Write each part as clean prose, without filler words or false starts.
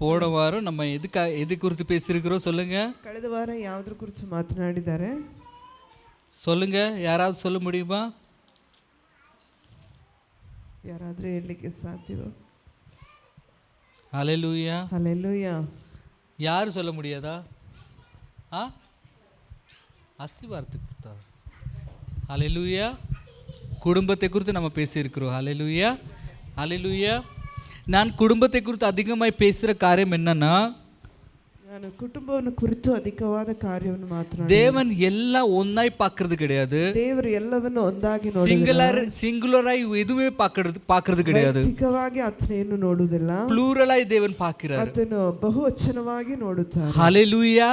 போன வாரம் நம்ம எது குறித்து பேசியிருக்கிறோம் சொல்லுங்க. ಕಳೆದ ವಾರ ಯಾವುದ್ರ ಕುರಿತು ಮಾತನಾಡಿದ್ದಾರೆ சொல்லுங்க, யாராவது சொல்ல முடியுமா? ಯಾರಾದರೂ ಹೇಳಲಿಕ್ಕೆ ಸಾಧ್ಯವೋ? ஹல்லேலூயா. ಹಲ್ಲೆಲೂಯಾ. யாரு சொல்ல முடியாதா? அஸ்திவாரத்தை கொடுத்தா. ஹல்லேலூயா. குடும்பத்தை குறித்து நம்ம பேசியிருக்கிறோம். ஹல்லேலூயா, ஹல்லேலூயா. நான் குடும்பத்தை குறித்து அதிகமாக பேசுகிற காரியம் என்னன்னா, ನಾನು ಕುಟುಂಬವನ್ನು ಕುರಿತು ಅಧಿಕವಾದ ಕಾರ್ಯವನ್ನು ಮಾತನಾಡಿ தேவன் எல்லாம் ஒன்னாய் பார்க்கறது கிடையாது. ದೇವರು ಎಲ್ಲವನ್ನು ಒಂದಾಗಿ சிங்குலராய் எதுவுமே பார்க்கறது கிடையாது. ವೈಯಕ್ತಿಕವಾಗಿ ಆತನೆಯನ್ನು ನೋಡುವುದಿಲ್ಲ, ಪ್ಲೂರಲಾய் தேவன் பார்க்கிறார். ಆತನು ಬಹುವಚನವಾಗಿ ನೋಡುತ್ತಾರೆ. ஹல்லேலூயா.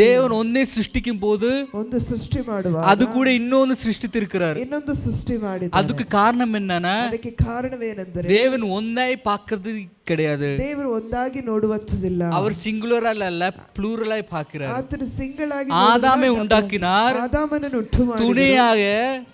தேவன் ஒன்னே சிருஷ்டிக்கும் போது ಒಂದು ಸೃಷ್ಟಿ ಮಾಡುವಾಗ அது கூட இன்னொன்னு சிருஷ்டித்திருக்கிறார். ಇನ್ನೊಂದು ಸೃಷ್ಟಿ ಮಾಡಿದ್ದಾರೆ. அதுக்கு காரணம் என்னன்னா, ಅದಕ್ಕೆ ಕಾರಣವೇನೆಂದರೆ தேவன் ஒன்னாய் பார்க்கறது கிடையாது. ದೇವರು ಒಂದಾಗಿ ನೋಡುವಂತದಿಲ್ಲ. அவர் சிங்குலரால் அல்ல, ಪ್ಲೂರಲಾய் பார்க்கிறார். ಆತನು ಸಿಂಗಲ್ ಆಗಿ ஆதாமை உண்டாக்கினார், ಆದಾಮನನ್ನು ಉಂಟು ಮಾಡಿ துணையாக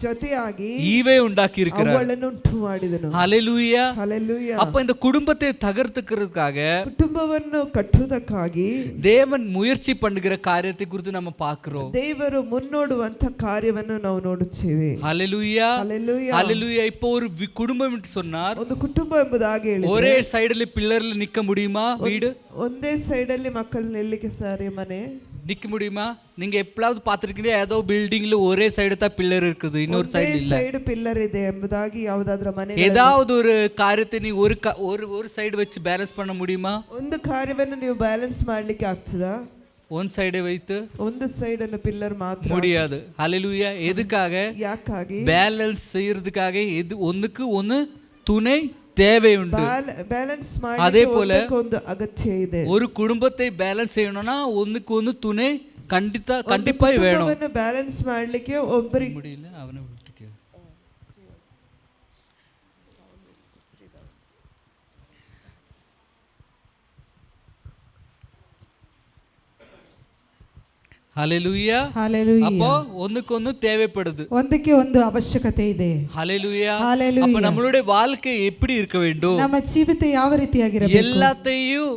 ಜೊತೆಯಾಗಿ ஈவை உண்டாக்கி இருக்கிறார். ಅವಳನ್ನು ಉಂಟು ಮಾಡಿದನು. ஹல்லேலூயா. ಹಲ್ಲೆಲೂಯಾ. அப்ப இந்த குடும்பத்தை தகர்த்துக்கிறதுக்காக ಕುಟುಂಬವನ್ನು ಕಟ್ಟುವುದಕ್ಕಾಗಿ தேவன் முயற்சி பண்ணுகிற காரியத்தை குறித்து நம்ம பார்க்கிறோம். ದೇವರು ಮುನ್ನೋಡುವಂತ ಕಾರ್ಯವನ್ನು ನಾವು ನೋಡುತ್ತೇವೆ. ஹல்லேலூயா, ಹಲ್ಲೆಲೂಯಾ. ஹல்லேலூயா. இப்போ ஒரு குடும்பம் என்று சொன்னார், ಒಂದು ಕುಟುಂಬ ಎಂಬುದಾಗಿ ಹೇಳಿದ್ರೆ ஒரே சைடுல பில்லர்ல நிக்க முடியுமா? வீடு ಒಂದೇ ಸೈಡ್ ಅಲ್ಲಿ ಮಕ್ಕಳು ನಿಲ್ಲಕ್ಕೆ ಸಾರಿ ಮನೆ நிக்க முடியுமா? நீங்க எப்பளாவது பார்த்திருக்கீங்க ஏதோ பில்டிங்ல ஒரே சைடு தான் பில்லர் இருக்குது, இன்னொரு சைடு இல்ல. ಸೈಡ್ ಪಿಲ್ಲರ್ ಇದೆ ಎಂಬುದಾಗಿ ಯಾವುದಾದ್ರೂ ಮನೆ ஏதாவது ஒரு காரியத்தை நீ ஒரு சைடு வச்சு பேலன்ஸ் பண்ண முடியுமா? ಒಂದು ಕಾರ್ಯವನ್ನು ನೀವು ಬ್ಯಾಲೆನ್ಸ್ ಮಾಡ್ಲಿಕ್ಕೆ ಆಗ್ತದಾ? ஒன் சைடை வைத்து ಒಂದು ಸೈಡ್ ಅನ್ನು ಪಿಲ್ಲರ್ ಮಾತ್ರ முடியாது. ஹல்லேலூயா. எதுக்காக? ಯಾಕಾಗಿ பேலன்ஸ் செய்யறதுக்காக எது ஒண்ணுக்கு ஒன்னு துணை தேவை உண்டு. ಬ್ಯಾಲೆನ್ಸ್ அதே போல ಒಂದು ಅಗತ್ಯ ಇದೆ. ஒரு குடும்பத்தை பேலன்ஸ் செய்யணும்னா ஒண்ணுக்கு ஒன்னு துணை கண்டிப்பா வேணும். ಬ್ಯಾಲೆನ್ಸ್ ಮಾಡ್ಲಿಕ್ಕೆ ಒಬ್ಬರಿಗೆ முடியல அவனை விட்டுக்க. ஹல்லேலூயா. ஹல்லேலூயா. அப்போ ஒண்ணுக்கு ஒன்னு தேவைப்படுது, ಒಂದಕ್ಕೆ ಒಂದು ಅವಶ್ಯಕತೆ ಇದೆ. ஹல்லேலூயா. ஹல்லேலூயா. அப்ப நம்மளுடைய வாழ்க்கை எப்படி இருக்க வேண்டும்? ನಮ್ಮ ಜೀವಿತ ಯಾವ ರೀತಿಯಾಗಿರಬೇಕು? எல்லாத்தையும்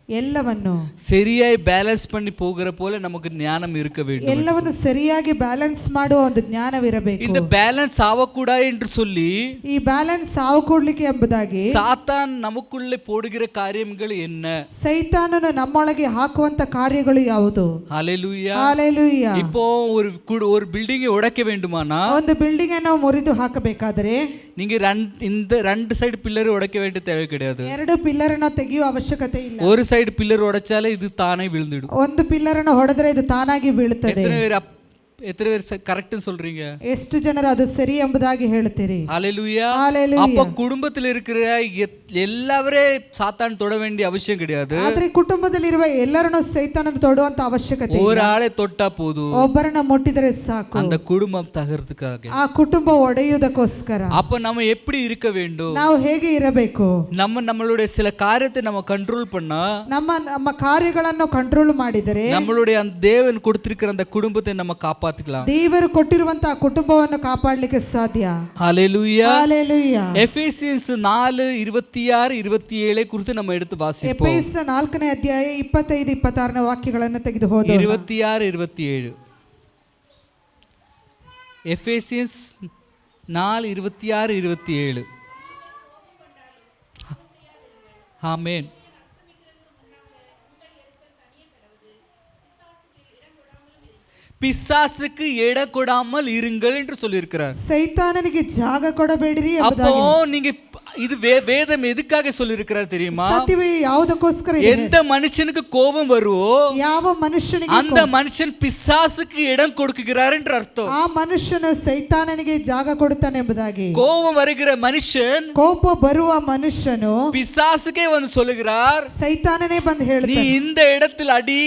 ಎಲ್ಲವನ್ನು சரியாய் பேலன்ஸ் பண்ணி போகிற போல நமக்கு ஞானம் இருக்க வேண்டும். ಎಲ್ಲವನ್ನು ಸರಿಯಾಗಿ ಬ್ಯಾಲೆನ್ಸ್ ಮಾಡುವ ಒಂದು ಜ್ಞಾನವಿರಬೇಕು. இந்த பேலன்ஸ் ஆகக்கூடாது என்று சொல்லி ಈ ಬ್ಯಾಲೆನ್ಸ್ ಆವಕೊಡ್ಲಿಕ್ಕೆ ಎಂಬುದಾಗಿ சாத்தான் நமக்குள்ளே போடுகிற காரியங்கள் என்ன? ಸೈತಾನನು ನಮ್ಮೊಳಗೆ ಹಾಕುವಂತ ಕಾರ್ಯಗಳು ಯಾವುದು? ஹல்லேலூயா. ಹಲ್ಲೆಲೂಯಾ. இப்போ ஒரு பில்டிங்கை உடைக்க வேண்டுமானா, ಒಂದು ಬಿಲ್ಡಿಂಗ್ ಅನ್ನು ಮುರಿದು ಹಾಕಬೇಕಾದರೆ நீங்க இந்த ரெண்டு சைடு பில்லர் உடைக்க வேண்டிய தேவை கிடையாது. ಎರಡು ಪಿಲ್ಲರ್ ಅನ್ನು ತೆಗೆಯುವ ಅವಶ್ಯಕತೆ ಇಲ್ಲ. ஒரு சைடு பில்லர் உடைச்சாலே இது தானே விழுந்துடும். ಒಂದು ಪಿಲ್ಲರ್ ಅನ್ನು ಹೊಡೆದ್ರೆ ಇದು ತಾನಾಗಿ ಬೀಳುತ್ತದೆ. எத்தனை பேர் கரெக்ட்னு சொல்றீங்க? ಎಷ್ಟು ಜನರು ಅದು ಸರಿ ಎಂಬುದಾಗಿ ಹೇಳುತ್ತೀರಿ? ஹல்லேலூயா. ஹல்லேலூயா. அப்ப குடும்பத்தில் இருக்கிற எல்லாவரே சாத்தான் தொட வேண்டிய அவசியம் கிடையாது. ಆದ್ರೆ ಕುಟುಂಬದಲ್ಲಿರುವ ಎಲ್ಲರನ್ನು ಸೈತಾನನು ತೊಡುವಂತ ಅವಶ್ಯಕತೆ ஒரு ஆளை தொட்டா போதும், ಒಬ್ಬರನ್ನ ಮುಟ್ಟಿದರೆ ಸಾಕು, அந்த குடும்பம் தகர்த்துக்காக. ಆ ಕುಟುಂಬ ಒಡೆಯುವುದಕ್ಕೋಸ್ಕರ அப்ப நம்ம எப்படி இருக்க வேண்டும்? ನಾವು ಹೇಗೆ ಇರಬೇಕು? நம்மளுடைய சில காரியத்தை நம்ம கண்ட்ரோல் பண்ணா, ನಮ್ಮ ಕಾರ್ಯಗಳನ್ನು ಕಂಟ್ರೋಲ್ ಮಾಡಿದರೆ நம்மளுடைய அந்த தேவன் கொடுத்திருக்கிற அந்த குடும்பத்தை நம்ம காப்பாத்திக்கலாம். ದೇವರು ಕೊಟ್ಟಿರುವಂತಹ ಕುಟುಂಬವನ್ನು ಕಾಪಾಡಲಿಕ್ಕೆ ಸಾಧ್ಯ. ஹல்லேலூயா. ಹಲ್ಲೆಲೂಯಾ. எபேசியன்ஸ் 4:26-27 குறித்து நம்ம எடுத்து வாசிப்போம். ಎಫೆಸ 4ನೇ ಅಧ್ಯಾಯ 25-26 ವಾಕ್ಯಗಳನ್ನು ತೆಗೆದು ಹೋದೋಣ. 26-27. எபேசியன்ஸ் 4:26-27. ஆமென். பிசாசுக்கு இடம் கொடாமல் இருங்கள் என்று சொல்லியிருக்கிறார். ಸೈತಾನನಿಗೆ ಜಾಗ ಕೊಡಬೇಡಿರಿ அப்போ ಎಂಬುದಾಗಿ. நீங்க இது வேதம் எதுக்காக சொல்லியிருக்கிறார் தெரியுமா? ಸತ್ಯವೇ ಯಾವುದಕ್ಕೋಸ್ಕರ ಇದೆ? எந்த மனுஷனுக்கு கோபம் வருவோ ಯಾವ ಮನುಷ್ಯನಿಗೆ அந்த மனுஷன் பிசாசுக்கு இடம் கொடுக்கிறார் என்று அர்த்தம். ಆ ಮನುಷ್ಯನು ಸೈತಾನನಿಗೆ ಜಾಗ ಕೊಡುತ್ತಾನೆ ಎಂಬುದಾಗಿ. கோபம் வருகிற மனுஷன், ಕೋಪ ಬರುವ ಮನುಷ್ಯನು பிசாசுக்கே வந்து சொல்லுகிறார், ಸೈತಾನನೇ ಬಂದು நீ ಹೇಳ್ತಾನೆ, இந்த இடத்தில் அடி,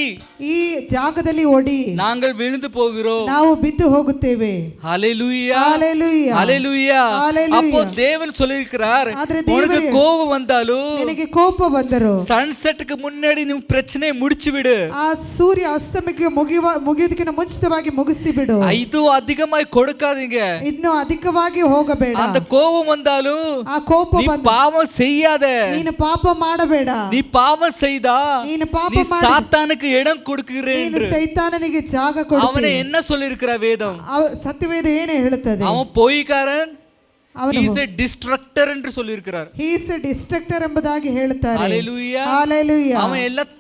ಈ ಜಾಗದಲ್ಲಿ ಒಡಿ, நாங்கள் விழுந்து போகிறோம். ನಾವು ಬಿದ್ದು ಹೋಗುತ್ತೇವೆ. ஹல்லேலூயா. ஹல்லேலூயா. ஹல்லேலூயா. ஹல்லேலூயா. அப்போ தேவன் சொல்லியிருக்கிறார், ஆದ್ರೆ உனக்கு தேவரே, கோபம் வந்தாலும் ನಿನಗೆ ಕೋಪ ಬಂದರು சன்செட்டுக்கு முன்னாடி நீ பிரச்சனையை முடிச்சு விடு. ಆ ಸೂರ್ಯ ಅಸ್ತಮಕ್ಕೆ ಮುಗಿಯುವುದಕ್ಕಿಂತ ಮುಂಚಿತವಾಗಿ ಮುಗಿಸಿ ಬಿಡು. ಇದು அதிகமாய் கொடுக்காதீங்க. ಇನ್ನು ಅಧಿಕವಾಗಿ ಹೋಗಬೇಡ. அந்த கோபம் வந்தாலும் ಆ ಕೋಪ நீ பாவம் செய்யாத. ನೀನು ಪಾಪ ಮಾಡಬೇಡ. நீ பாவம் செய்தா ನೀನು ಪಾಪ நீ ಮಾಡಿ சாத்தானுக்கு இடம் கொடுக்கிறேன் ನೀನು என்று ಸೈತಾನನಿಗೆ ಜಾಗ ಕೊಡು. அவனை என்ன சொல்லியிருக்கிற வேதம்? ಸತ್ಯವೇದ ಏನು ಹೇಳುತ್ತದೆ? அவன் பொய்க்காரன், ಅವನು he is a destructor என்று சொல்லியிருக்கிறார். he is a destructor ಎಂಬುದಾಗಿ ಹೇಳುತ್ತಾರೆ. Hallelujah. Hallelujah. அவன் எல்லாம்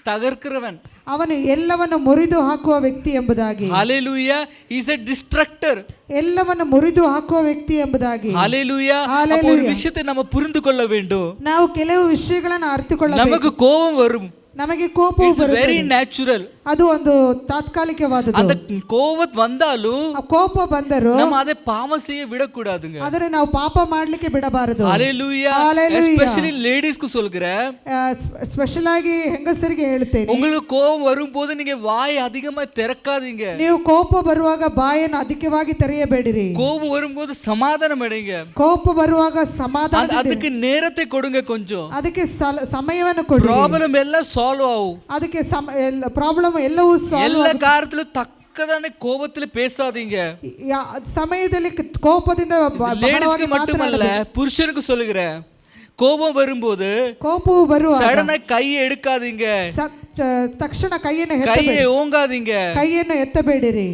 தகர்க்கிறவன். ಅವನು ಎಲ್ಲವನ್ನು ಮುರಿದು ಹಾಕುವ ವ್ಯಕ್ತಿ ಎಂಬುದಾಗಿ. Hallelujah. he is a destructor. ಎಲ್ಲವನ್ನು ಮುರಿದು ಹಾಕುವ ವ್ಯಕ್ತಿ ಎಂಬುದಾಗಿ. Hallelujah. அப்ப ஒரு விஷயத்தை நம்ம புரிந்து கொள்ள வேண்டும். ನಾವು ಕೆಲವು ವಿಷಯಗಳನ್ನು ಅರ್ಥಕೊಳ್ಳಬೇಕು. நமக்கு கோபம் வரும். ನಮಗೆ ಕೋಪವು ಬರುತ್ತದೆ. Very natural. ಅದು ಒಂದು ತಾತ್ಕಾಲಿಕವಾದದ್ದು. அந்த கோபம் வந்தாலும் ಆ ಕೋಪ ಬಂದರೂ நம்ம அதை பாவம் செய்ய விடக்கூடாதுங்க. ಅದನ್ನು ನಾವು ಪಾಪ ಮಾಡಲಿಕ್ಕೆ ಬಿಡಬಾರದು. Hallelujah. Especially ladies க்கு சொல்கிறேன். ಸ್ಪೆಷಲ್ ಆಗಿ ಹೆಂಗಸರಿಗೆ ಹೇಳ್ತೇನೆ. உங்களுக்கு கோபம் வரும்போது நீங்க வாய் அதிகமா திறக்காதீங்க. ನೀವು ಕೋಪ ಬರುವಾಗ ಬಾಯನ್ನು ಅಧಿಕವಾಗಿ ತೆರೆಯಬೇಡಿರಿ. கோபம் வரும்போது சமாதானம் அடைங்க. ಕೋಪ ಬರುವಾಗ ಸಮಾಧಾನ, அதுக்கு நேரத்தை கொடுங்க கொஞ்சம். ಅದಕ್ಕೆ ಸಮಯವನ್ನು ಕೊಡಿ. ಪ್ರಾಬ್ಲಮ್ ಎಲ್ಲ ಸಾಲ್ವ್ ஆகும். ಅದಕ್ಕೆ ಪ್ರಾಬ್ಲಮ್ ಎಲ್ಲವೂ ಸಾಲ್ವ್ எல்லா காரியத்திலும் தக்கதான கோபத்துல பேசாதீங்க. ಸಮಯದಲ್ಲಿ ಕೋಪದಿಂದ லேடிஸ்க்கு மட்டுமல்ல புருஷனுக்கு சொல்லுகிறேன். கோபம் வரும்போது ಕೋಪವು ಬರುವಾಗ சடனா கையை எடுக்காதீங்க. ತಕ್ಷಣ ಕೈಯನ್ನು கையை ஓங்காதீங்க. ಕೈಯನ್ನು ಎತ್ತಬೇಡಿರಿ.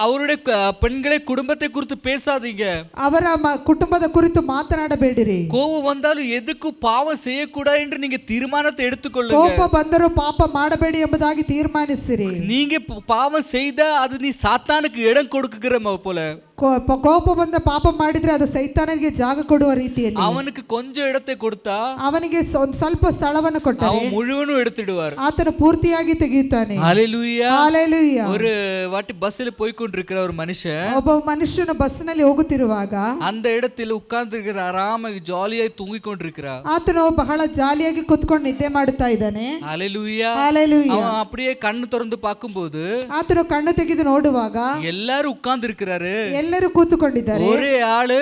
அவருடைய பெண்களை குடும்பத்தை குறித்து பேசாதீங்க. ಅವರ ಕುಟುಂಬದ ಕುರಿತು ಮಾತನಾಡಬೇಡಿರಿ. கோபம் வந்தாலும் எதுக்கு பாவம் செய்யக்கூடாது என்று நீங்க தீர்மானத்தை எடுத்துக்கொள்ளுங்க. ಕೋಪ ಬಂದರೂ ಪಾಪ ಮಾಡಬೇಡಿ ಎಂಬುದಾಗಿ ತೀರ್ಮಾನಿಸಿರಿ. நீங்க பாவம் செய்தா அது நீ சாத்தானுக்கு இடம் கொடுக்குற போல. ಕೋಪ ಬಂದ ಪಾಪ ಮಾಡಿದ್ರೆ ಅದು ಸೈತಾನನಿಗೆ ಜಾಗ ಕೊಡುವ ರೀತಿಯಲ್ಲಿ. அவனுக்கு கொஞ்சம் இடத்தை கொடுத்தா ಅವನಿಗೆ ಸ್ವಲ್ಪ ಸ್ಥಳವನ್ನು ಕೊಟ್ಟರೆ அவன் முழுவதும் எடுத்துடுவார். ಆತನು ಪೂರ್ತಿಯಾಗಿ ತೆಗೆಯುತ್ತಾನೆ. ஹalleluya. Hallelujah. ஒரு வாட்டி பஸ்ல போய் கொண்டிருக்கிற ஒரு மனுஷன் ಒಬ್ಬ ಮನುಷ್ಯನು ಬಸ್ನಲ್ಲಿ ಹೋಗುತ್ತಿರುವಾಗ அந்த இடத்தில் உட்கார்ந்திருக்கிற ஆராம ஜாலியாய் தூங்கிக் கொண்டிருக்கிறார். ಆತನು ಬಹಳ ಜಾಲಿಯಾಗಿ ಕೂತ್ಕೊಂಡು ನಿದ್ದೆ ಮಾಡುತ್ತಾ ಇದ್ದಾನೆ. ஹalleluya. Hallelujah. அவன் அப்படியே கண்ணு திறந்து பார்க்கும்போது ಆತನು ಕಣ್ಣು ತೆಗೆದು ನೋಡುವಾಗ எல்லாரும் உட்கார்ந்திருக்கிறாரு. ಎಲ್ಲರೂ ಕೂತುಕೊಂಡಿದ್ದಾರೆ. ஒரே ஆளு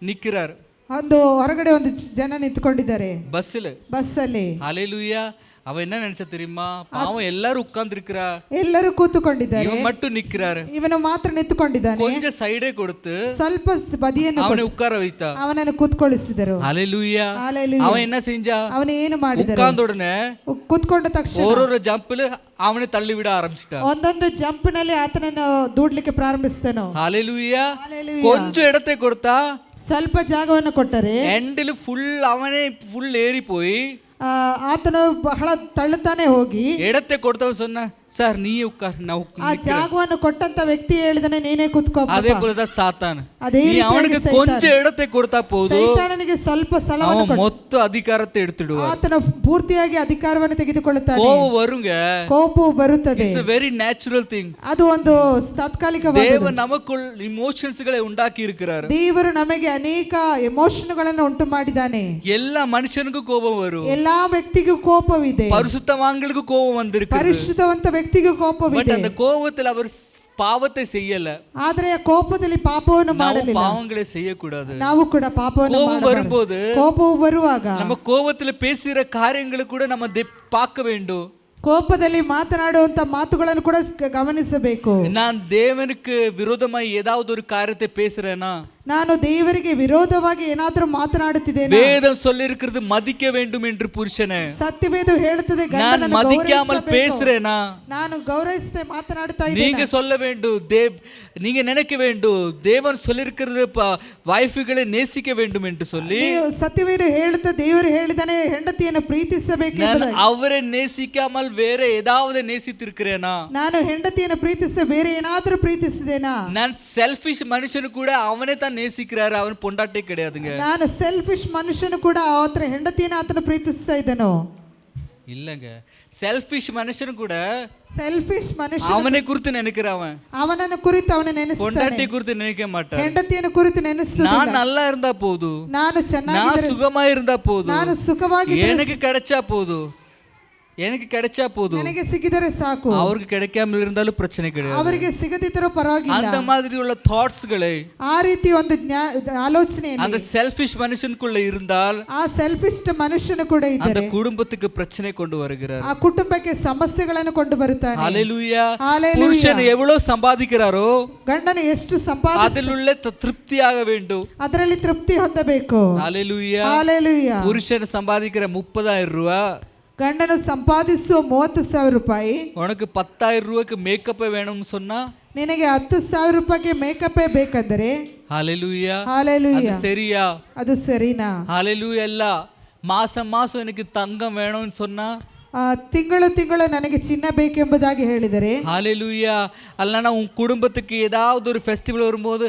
நிக்கிறார். ಒಂದು ಹೊರಗಡೆ ಒಂದು ಜನ ನಿಂತುಕೊಂಡಿದ್ದಾರೆ ಬಸ್ಸಲ್ಲಿ. ஹalleluya. அவன் என்ன நினைச்சா தெரியுமா? பாவம் எல்லாரும் உட்கார்ந்து இருக்கிறா, ಎಲ್ಲರೂ ಕೂತುಕೊಂಡಿದ್ದಾರೆ, இவன் மட்டும் நிக்கிறாரு. ಇವನು ಮಾತ್ರ ನಿಂತುಕೊಂಡಿದ್ದಾನೆ. கொஞ்சம் ಸೈಡೇ கொடுத்து ಸ್ವಲ್ಪ ಬದಿಯನ್ನು அவனை உட்கார வைத்தா. ಅವನನ್ನು ಕೂತ್ಕೊಳ್ಳಿಸಿದರು. ஹalleluya. அவன் என்ன செஞ்சா? ಅವನು ಏನು ಮಾಡಿದರು? உட்கார்ந்த உடனே ಕೂತ್ಕೊಂಡ ತಕ್ಷಣ ஒரு ஜம்ப்ல அவனை தள்ளி விட ஆரம்பிச்சிட்டான். ಒಂದೊಂದು ಜಂಪ್ ನಲ್ಲಿ ಆತನನ್ನು ದೂಡ್ಲಿಕ್ಕೆ ಪ್ರಾರಂಭಿಸಿದನು. ஹalleluya. கொஞ்சம் இடத்தை கொடுத்தா, ಸ್ವಲ್ಪ ಜಾಗವನ್ನು ಕೊಟ್ಟರೆ ಎಂಡಲ್ ಫುಲ್ ಅವನೇ ಫುಲ್ ಏರಿ போய் ಆತನು ಬಹಳ ತಳ್ಳುತ್ತಾನೆ ಹೋಗಿ ಎಡತ್ತೆ ಕೊಡ್ತಾವ ಸೊನ್ನ ಸರ್ ನೀ ಉಕ್ಕಾರ್ ನಾವು ಆ ಜಾಗವನ್ನು ಕೊಟ್ಟಂತ ವ್ಯಕ್ತಿ ಹೇಳಿದನೆ ನೀನೇ ಕೂತ್ಕೋ. ಅದೇ ಪೋಲದ ಸಾತಾನ ಅದೇ ರೀತಿಯಾಗಿ ಅವನಿಗೆ ಕೊಂಚ ಎಡತ್ತೆ ಕೊಡ್ತಾ ಹೋದು ಸೈತಾನನಿಗೆ ಸ್ವಲ್ಪ ಸ್ಥಳವನ್ನು ಕೊಡು, ಮೊತ್ತ ಅಧಿಕಾರத்தை எடுத்துடுವ. ಆತನ ಪೂರ್ತಿಯಾಗಿ ಅಧಿಕಾರವನ್ನು ತೆಗೆದುಕೊಳ್ಳುತ್ತಾನೆ. ಕೋಪ ಬರುಂಗ, ಕೋಪವು ಬರುತ್ತದೆ. It's A very natural thing. ಅದು ಒಂದು ತಾತ್ಕಾಲಿಕವಾದ. ದೇವರು ನಮக்குள் ಇಮೋಷನ್ಸ್ಗಳೇ ಉಂಟಾಕಿ ಇರುಕ್கிறார். ದೇವರು ನಮಗೆ ಅನೇಕ ಎಮೋಷನ್ಗಳನ್ನು ಉಂಟು ಮಾಡಿದ್ದಾನೆ. ಎಲ್ಲ ಮನುಷ್ಯನಿಗೂ ಕೋಪ ವரும். ಎಲ್ಲಾ ವ್ಯಕ್ತಿಗೂ ಕೋಪವಿದೆ. பரிசுத்தவான்களுக்கு கோபம் வந்திருக்கு. ಪರಿಶುದ್ಧವಂತ ವ್ಯಕ್ತಿಗೂ ಕೋಪವಿದೆ. பட் அந்த கோபத்தில் அவர் பாவத்தை செய்யல. ಆದರೆ ಆ ಕೋಪದಲ್ಲಿ ಪಾಪವನ್ನು ಮಾಡಲಿಲ್ಲ. பாவங்களை செய்யக்கூடாது. ನಾವು ಕೂಡ ಪಾಪವನ್ನು கோபம் வரும்போது, ಕೋಪವು ಬರುವಾಗ நம்ம கோபத்தில் பேசுகிற காரியங்களை கூட நம்ம பார்க்க வேண்டும். ಕೋಪದಲ್ಲಿ ಮಾತನಾಡುವಂತ ಮಾತುಗಳನ್ನು ಕೂಡ ಗಮನಿಸಬೇಕು. நான் தேவனுக்கு விரோதமாய் ஏதாவது ஒரு காரியத்தை பேசுறேனா, ನಾನು ದೇವರಿಗೆ ವಿರೋಧವಾಗಿ ಏನಾದರೂ ಮಾತನಾಡುತ್ತಿದ್ದೇನೆ. வேதம் சொல்லிருக்கிறது மதிக்க வேண்டும் என்று புருஷனே. ಸತ್ಯವೇದ ಹೇಳುತ್ತದೆ நான் மதிக்காமல் பேசுறேனா, ನಾನು ಗೌರವಿಸದೆ ಮಾತನಾಡುತ್ತಾ ಇದ್ದೇನೆ. நீங்க சொல்ல வேண்டும், நீங்க நினைக்க வேண்டும் தேவன் சொல்லிருக்கிறது ವೈಫ್களை நேசிக்க வேண்டும் என்று சொல்லி. ಸತ್ಯವೇದ ಹೇಳುತ್ತದೆ ದೇವರು ಹೇಳಿದಾನೆ ಹೆಂಡತಿಯನ್ನು ಪ್ರೀತಿಸಬೇಕು. நான் அவரை நேசிக்காமல் வேற ஏதாவது நேசித்திருக்கிறேனா, ನಾನು ಹೆಂಡತಿಯನ್ನು ಪ್ರೀತಿಸ ಬೇರೆ ಏನಾದರೂ ಪ್ರೀತಿಸಿದೇನಾ. நான் ಸೆಲ್ಫಿಶ್ ಮನುಷ್ಯನು ಕೂಡ ಅವನೇ தான் நேசிக்கிறாரு, ಅವನ பொண்டாட்டி கிடையாதுங்க. ನಾನು ಸೆಲ್ಫಿಶ್ ಮನುಷ್ಯನು ಕೂಡ ಆತನ ಹೆಂಡತಿಯನ್ನು ಆತನ ಪ್ರೀತಿಸ್ತಾ ಇದ್ದನು. இல்லங்க, ಸೆಲ್ಫಿಶ್ ಮನುಷ್ಯನು ಕೂಡ ಸೆಲ್ಫಿಶ್ ಮನುಷ್ಯ ಅವನೇ ಕುರಿತು ನೆನக்கிறவன். ಅವನನ್ನು ಕುರಿತು ಅವನ ನೆನೆಸ್ತಾನೆ, பொண்டாட்டி குறித்து நினைக்க மாட்டான். ಹೆಂಡತಿಯನ್ನು ಕುರಿತು ನೆನೆಸುವುದಿಲ್ಲ. நான் நல்லா இருந்தா போதும், ನಾನು ಚೆನ್ನಾಗಿ நான் சுகமா இருந்தா போதும், ನಾನು ಸುಖವಾಗಿ எனக்கு கிடைச்சா போதும். எனக்கு கிடைச்சா போதும், ನನಗೆ ಸಿಕ್ಕಿದರೆ ಸಾಕು, அவருக்கு கிடைக்காமல் இருந்தாலும் பிரச்சனை கிடையாது. ಅವರಿಗೆ ಸಿಗದಿದ್ದರೂ ಪರವಾಗಿಲ್ಲ. அந்த மாதிரி உள்ள ಥಾಟ್ಸ್ಗಳೇ, ಆ ರೀತಿ ಒಂದು ಆಲೋಚನೆ அந்த செல்ஃபிஷ் மனுஷனுக்குள்ள இருந்தால் ಆ ಸೆಲ್ಫಿಶ್ ಮನುಷ್ಯನು ಕೂಡ அந்த ಇದ್ದರೆ குடும்பத்துக்கு பிரச்சனை கொண்டு வருகிறார். ಆ ಕುಟುಂಬಕ್ಕೆ ಸಮಸ್ಯೆಗಳನ್ನು ಕೊಂಡು ಬರುತ್ತಾನೆ. ஹalleluya. ஹalleluya. புருஷன் எவ்வளவு சம்பாதிக்கிறாரோ ಗಂಡನು ಎಷ್ಟು ಸಂಪಾದ அதில் உள்ள திருப்தியாக வேண்டும். ಅದರಲ್ಲಿ ತೃಪ್ತಿ ಹೊಂದಬೇಕು. ஹalleluya. ஹalleluya. புருஷன் சம்பாதிக்கிற 30,000 ரூபாய், ಗಂಡನು ಸಂಪಾದಿಸುವ 30,000 ರೂಪಾಯಿ, உனக்கு 10,000 ரூபாய்க்கு மேக்கப் வேணும்னு சொன்னா ನಿನಗೆ 10,000 ರೂಪಾಯಿಗೆ ಮೇಕಪ್ ಬೇಕಂದರೆ ஹalleluya. ஹalleluya. அது சரியா? ಅದು ಸರಿನಾ? ஹalleluya. இல்ல மாசம் மாசம் எனக்கு தங்கம் வேணும்னு சொன்னா ತಿಂಗಳು ತಿಂಗಳು ನನಗೆ ಚಿನ್ನ ಬೇಕೆಂಬುದಾಗಿ ಹೇಳಿದರೆ ஹalleluya. அல்லனா உன் குடும்பத்துக்கு ஏதாவது ஒரு ஃபெஸ்டிவல் வரும்போது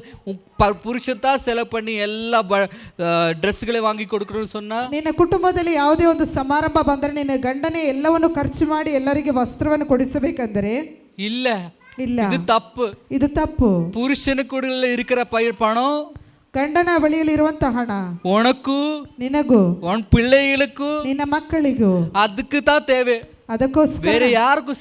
புருஷன் தான் செலவு பண்ணி எல்லா ಡ್ರೆಸ್ಗಳೇ வாங்கி கொடுக்கணும்னு சொன்னா, ನಿನ್ನ ಕುಟುಂಬದಲ್ಲಿ ಯಾವುದೇ ಒಂದು ಸಮಾರಂಭ ಬಂದರೆ ನಿನ್ನ ಗಂಡನೇ ಎಲ್ಲವನ್ನು ಖರ್ಚು ಮಾಡಿ ಎಲ್ಲರಿಗೆ ವಸ್ತ್ರವನ್ನು ಕೊಡಿಸಬೇಕಂದರೆ இல்ல, ಇಲ್ಲ, இது தப்பு. ಇದು ತಪ್ಪು. புருஷனுக்குள்ள இருக்கிற பணம் ಗಂಡನ ಬಳಿಯಲ್ಲಿ ಇರುವಂತಹ ಹಣ உனக்கு, ನಿನಗೂ, உன் பிள்ளைகளுக்கு, ನಿನ್ನ ಮಕ್ಕಳಿಗೂ அதுக்கு தான் தேவை. ಅದಕ್ಕೋಸ್ಕರ வேற யாருக்கும்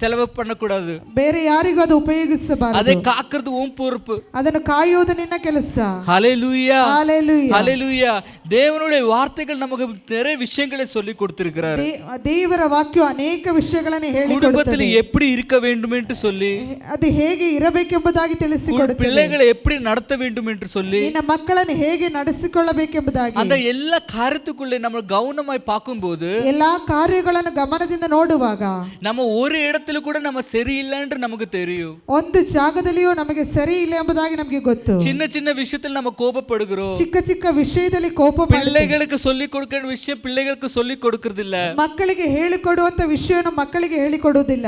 செலவு பண்ணக்கூடாது. ಬೇರೆ ಯಾರಿಗೂ ಅದು ಉಪಯೋಗಿಸಬಾರದು. அதை காக்கிறது உன் பொறுப்பு. ಅದನ್ನು ಕಾಯುವುದು ನಿನ್ನ ಕೆಲಸ. ஹalleluya. ஹalleluya. ஹalleluya. தேவனுடைய வார்த்தைகள் நமக்கு நிறைய விஷயங்களை சொல்லி கொடுத்திருக்கிறார். ದೇವರ ವಾಕ್ಯವು ಅನೇಕ ವಿಷಯಗಳನ್ನು ಹೇಳಿಕೊಡುತ್ತದೆ. குடும்பத்தில் எப்படி இருக்க வேண்டும் என்று சொல்லி, ಅದು ಹೇಗೆ ಇರಬೇಕೆಂಬುದಾಗಿ ತಿಳಿಸಿಕೊಡುತ್ತದೆ. பிள்ளைகளை எப்படி நடத்த வேண்டும் என்று சொல்லி, ನಿನ್ನ ಮಕ್ಕಳನ್ನು ಹೇಗೆ ನಡೆಸಿಕೊಳ್ಳಬೇಕೆಂಬುದಾಗಿ, அந்த எல்லா காரியத்துக்குள்ளே நம்ம கவனமாய் பார்க்கும்போது, ಎಲ್ಲಾ ಕಾರ್ಯಗಳನ್ನು ಗಮನದಿಂದ ನೋಡುವಾಗ நம்ம ஒரு இடத்துல கூட நம்ம சரியில்லை என்று நமக்கு தெரியும். ಒಂದು ಜಾಗದಲ್ಲಿಯೂ ನಮಗೆ ಸರಿ ಇಲ್ಲ ಎಂಬುದಾಗಿ ನಮಗೆ ಗೊತ್ತು. சின்ன சின்ன விஷயத்தில் நம்ம கோபப்படுகிறோம். ಚಿಕ್ಕ ಚಿಕ್ಕ ವಿಷಯದಲ್ಲಿ ಕೋಪ பிள்ளைகளுக்கு சொல்லி கொடுக்கிற விஷயம் பிள்ளைகளுக்கு சொல்லி கொடுக்கிறது இல்ல. ಮಕ್ಕಳಿಗೆ ಹೇಳಿಕೊಡುವಂತ ವಿಷಯವನ್ನು ಮಕ್ಕಳಿಗೆ ಹೇಳಿಕೊಡುವುದಿಲ್ಲ.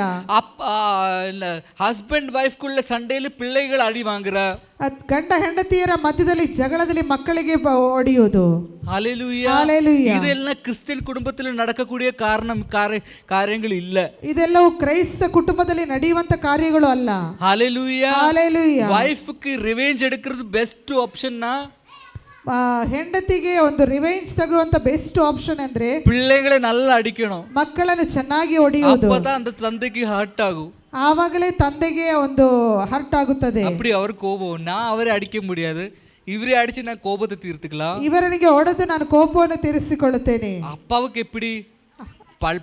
ஹஸ்பண்ட் வைஃப்குள்ள சண்டையில பிள்ளைகள் அடி வாங்குற, ಗಂಡ ಹೆಂಡತಿಯರ ಮಧ್ಯದಲ್ಲಿ ಜಗಳದಲ್ಲಿ ಮಕ್ಕಳಿಗೆ ಹೊಡೆಯುವುದು. ஹalleluya. ஹalleluya. இதெல்லாம் கிறிஸ்டியன் குடும்பத்தில் நடக்கக்கூடிய காரியங்கள் இல்ல. ಇದೆಲ್ಲವೂ ಕ್ರೈಸ್ತ ಕುಟುಂಬದಲ್ಲಿ ನಡೆಯುವಂತ ಕಾರ್ಯಗಳು ಅಲ್ಲ. ஹalleluya. ஹalleluya. வைஃப்க்கு ரிவெஞ்ச் எடுக்கிறது பெஸ்ட் ஆப்ஷன்னா, ಹೆಂಡತಿಗೆ ಒಂದು ರಿವೆಂಜ್ ತಗೊಳ್ಳುವಂತ ಬೆಸ್ಟ್ ಆಪ್ಷನ್ ಅಂದ್ರೆ பிள்ளைகளை நல்லா அடிக்கணும். ಮಕ್ಕಳನ್ನು ಚೆನ್ನಾಗಿ ಹೊಡೆಯುವುದು. அப்பதான் அந்த தந்தைக்கு ஹர்ட் ஆகும். ಆವಾಗಲೇ ತಂದೆಗೆ ಒಂದು ಹರ್ಟ್ ಆಗುತ್ತದೆ. அப்படி அவர் கோபம், நான் அவரை அடிக்க முடியாது, இவரே அடிச்சு நான் கோபத்தை தீர்த்துக்கலாம். ಇವರನಿಗೆ ಹೊಡೆದು ನಾನು ಕೋಪವನ್ನು ತೀರಿಸಿಕೊಳ್ಳುತ್ತೇನೆ. அப்பாவுக்கு எப்படி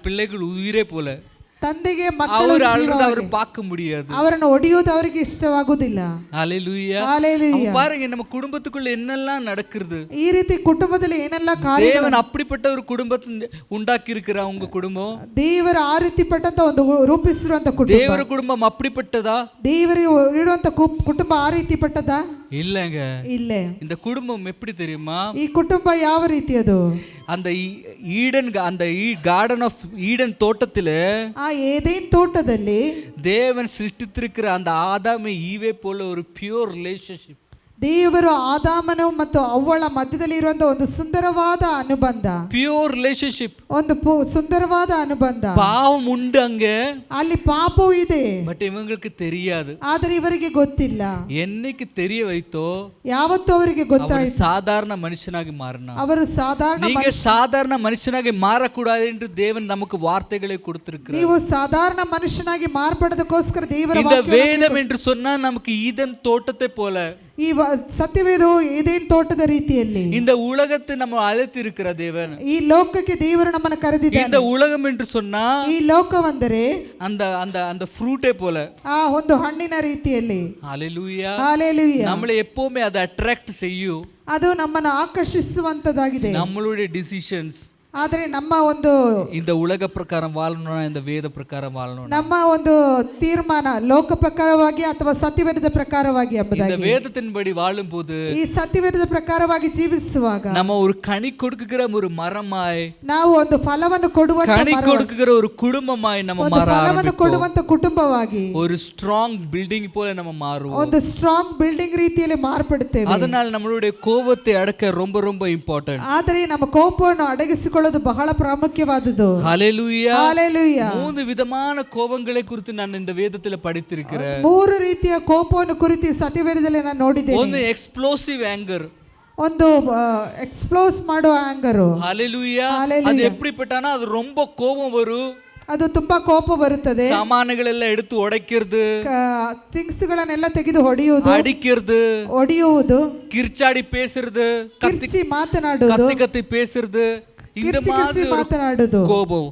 பிள்ளைகள் உயிரே போல, ತಂದೆಗೆ ಮಕ್ಕಳು அவர் அழுது அவர் பார்க்க முடியாது, ಅವರನ್ನು ಹೊಡೆಯುವುದು ಅವರಿಗೆ ಇಷ್ಟವಾಗುವುದಿಲ್ಲ. ஹalleluya. ஹalleluya. பாருங்க நம்ம குடும்பத்துக்குள்ள என்னெல்லாம் நடக்குது. ಈ ರೀತಿ ಕುಟುಂಬದಲ್ಲಿ ಏನೆಲ್ಲ ಕಾರ್ಯ, தேவன் அப்படிப்பட்ட ஒரு குடும்பத்தை உண்டாக்கி இருக்கிற உங்க குடும்பம், ದೇವರು ಆ ರೀತಿ ಪಟ್ಟಂತ ಒಂದು ರೂಪಿಸಿರುವಂತ ಕುಟುಂಬ, தேவர குடும்பம் அப்படிப்பட்டதா? ದೇವರು ಇಡುವಂತ ಕುಟುಂಬ ಆ ರೀತಿ ಪಟ್ಟದಾ? இல்லங்க. ಇಲ್ಲ. இந்த குடும்பம் எப்படி தெரியுமா? ಈ ಕುಟುಂಬ ಯಾವ ರೀತಿ ಅದು? அந்த ஈடன், அந்த கார்டன் ஆஃப் ஈடன் தோட்டத்துல, ಆ ಏದೇನ್ ತೋಟದಲ್ಲಿ தேவன் சிருஷ்டித்திருக்கிற அந்த ஆதாமை ஈவே போல ஒரு பியூர் ரிலேஷன்ஷிப், ದೇವರು ಆದಾಮನು ಮತ್ತು ಅವ್ವಳ ಮಧ್ಯದಲ್ಲಿ ಇರುವಂತ ಒಂದು ಸುಂದರವಾದ ಅನುಬಂಧ, பியூர் ரிலேஷன்ஷிப், ಒಂದು ಸುಂದರವಾದ ಅನುಬಂಧ. பாவம் உண்டு அங்க, ಅಲ್ಲಿ ಪಾಪವೂ ಇದೆ, பட் இவங்களுக்கு தெரியாது. ಆದರೆ ಇವರಿಗೆ ಗೊತ್ತಿಲ್ಲ. என்னைக்கு தெரிய வைத்தோ ಯಾವತ್ತು ಅವರಿಗೆ அவர் ಗೊತ್ತಾಯ್ತು சாதாரண மனுஷனாಗಿ மாறினார். ಅವರು ಸಾಧಾರಣ நீங்க சாதாரண மனுஷனாಗಿ மாறக்கூடாது என்று தேவன் நமக்கு வார்த்தைகளை கொடுத்திருக்கிறார். ನೀವು ಸಾಧಾರಣ ಮನುಷ್ಯನಾಗಿ ಮಾರ್ಪಡೋದಕ್ಕೋಸ್ಕರ ದೇವರ இந்த வேதம் என்று சொன்னா நமக்கு ஈதன் தோட்டத்தை போல, ಈ ಸತ್ಯವೇದವು ಏದೇನ್ ತೋಟದ ರೀತಿಯಲ್ಲಿ இந்த உலகத்தை நம்ம அழைத்து இருக்கிற தேவன், ಈ ಲೋಕಕ್ಕೆ ದೇವರು ನಮ್ಮನ್ನು ಕರೆದಿದ್ದಾನೆ. இந்த உலகம் என்று சொன்னா ಈ ಲೋಕವೆಂದರೆ அந்த அந்த அந்த ஃப்ரூட்டே போல, ಆ ಒಂದು ಹಣ್ಣಿನ ರೀತಿಯಲ್ಲಿ. ஹalleluya. ஹalleluya. நம்மளை எப்பவுமே அதை அட்ராக்ட் செய்யும், ಅದು ನಮ್ಮನ್ನು ಆಕರ್ಷಿಸುವಂತದಾಗಿದೆ. நம்மளுடைய டிசிஷன்ஸ். ಆದರೆ ನಮ್ಮ ಒಂದು இந்த உலக பிரகாரம் வாழணும்னா இந்த வேத பிரகாரம் வாழணும், ನಮ್ಮ ಒಂದು ತೀರ್ಮಾನ ಲೋಕ ಪ್ರಕಾರವಾಗಿ ಅಥವಾ ಸತ್ಯವೇದದ ಪ್ರಕಾರವಾಗಿ இந்த ಎಂಬುದಾಗಿ. வேதத்தின்படி வாழும்போது ಈ ಸತ್ಯವೇದದ ಪ್ರಕಾರವಾಗಿ ಜೀವಿಸುವಾಗ நம்ம ஒரு கனி கொடுக்குகிற ஒரு மரமாய், ನಾವು ಒಂದು ಫಲವನ್ನು ಕೊಡುವಂತ கனி கொடுக்குகிற ஒரு குடும்பமாய் நம்ம ಒಂದು மாற ಫಲವನ್ನು ஆரம்பிப்போம். ಕೊಡುವಂತ ಕುಟುಂಬವಾಗಿ ஒரு ஸ்ட்ராங் பில்டிங் போல நம்ம மாறுவோம். ಒಂದು ಸ್ಟ್ರಾಂಗ್ ಬಿಲ್ಡಿಂಗ್ ರೀತಿಯಲ್ಲಿ ಮಾರ್ಪಡುತ್ತೇವೆ. அதனால நம்மளுடைய கோபத்தை அடக்க ரொம்ப ரொம்ப இம்பார்ட்டன்ட். ಆದರೆ ನಮ್ಮ ಕೋಪವನ್ನು ಅಡಗಿಸಿಕೊಳ್ಳೋದು ಬಹಳ ಪ್ರಾಮುಖ್ಯವಾದುದು. ஹalleluya. ஹalleluya. 3 விதமான கோபங்களை குறித்து நான் இந்த வேதத்துல படித்திருக்கிறேன். 3 ರೀತಿಯ ಕೋಪವನ್ನು ಕುರಿತು ಸತ್ಯವೇದದಲ್ಲಿ ನಾನು ನೋಡಿದ್ದೇನೆ. ಒಂದು ಎಕ್ಸ್ಪ್ಲೋಸಿವ್ ಆಂಗರ್, ಒಂದು ಎಕ್ಸ್ಪ್ಲೋಸ್ ಮಾಡೋ ಆಂಗರು. ஹalleluya. Hallelujah. அது எப்படிப்பட்டானா அது ரொம்ப கோபம் வரும். ಅದು ತುಂಬಾ ಕೋಪ ಬರುತ್ತದೆ. ಸಾಮಾನುಗಳೆಲ್ಲ எடுத்து உடைக்கிறது, ಥಿಂಗ್ಸ್ಗಳನ್ನೆಲ್ಲ ತೆಗೆದು ಹೊಡೆಯುವುದು, ಹೊಡೆಯುವುದು, ಕಿರ್ಚಾಡಿ பேசுறது, ಕಿರ್ಚಿ ಮಾತನಾಡುವುದು, கத்தி பேசுறது, இந்த மாதிரி ಮಾತನಾಡುವುದು கோபம்.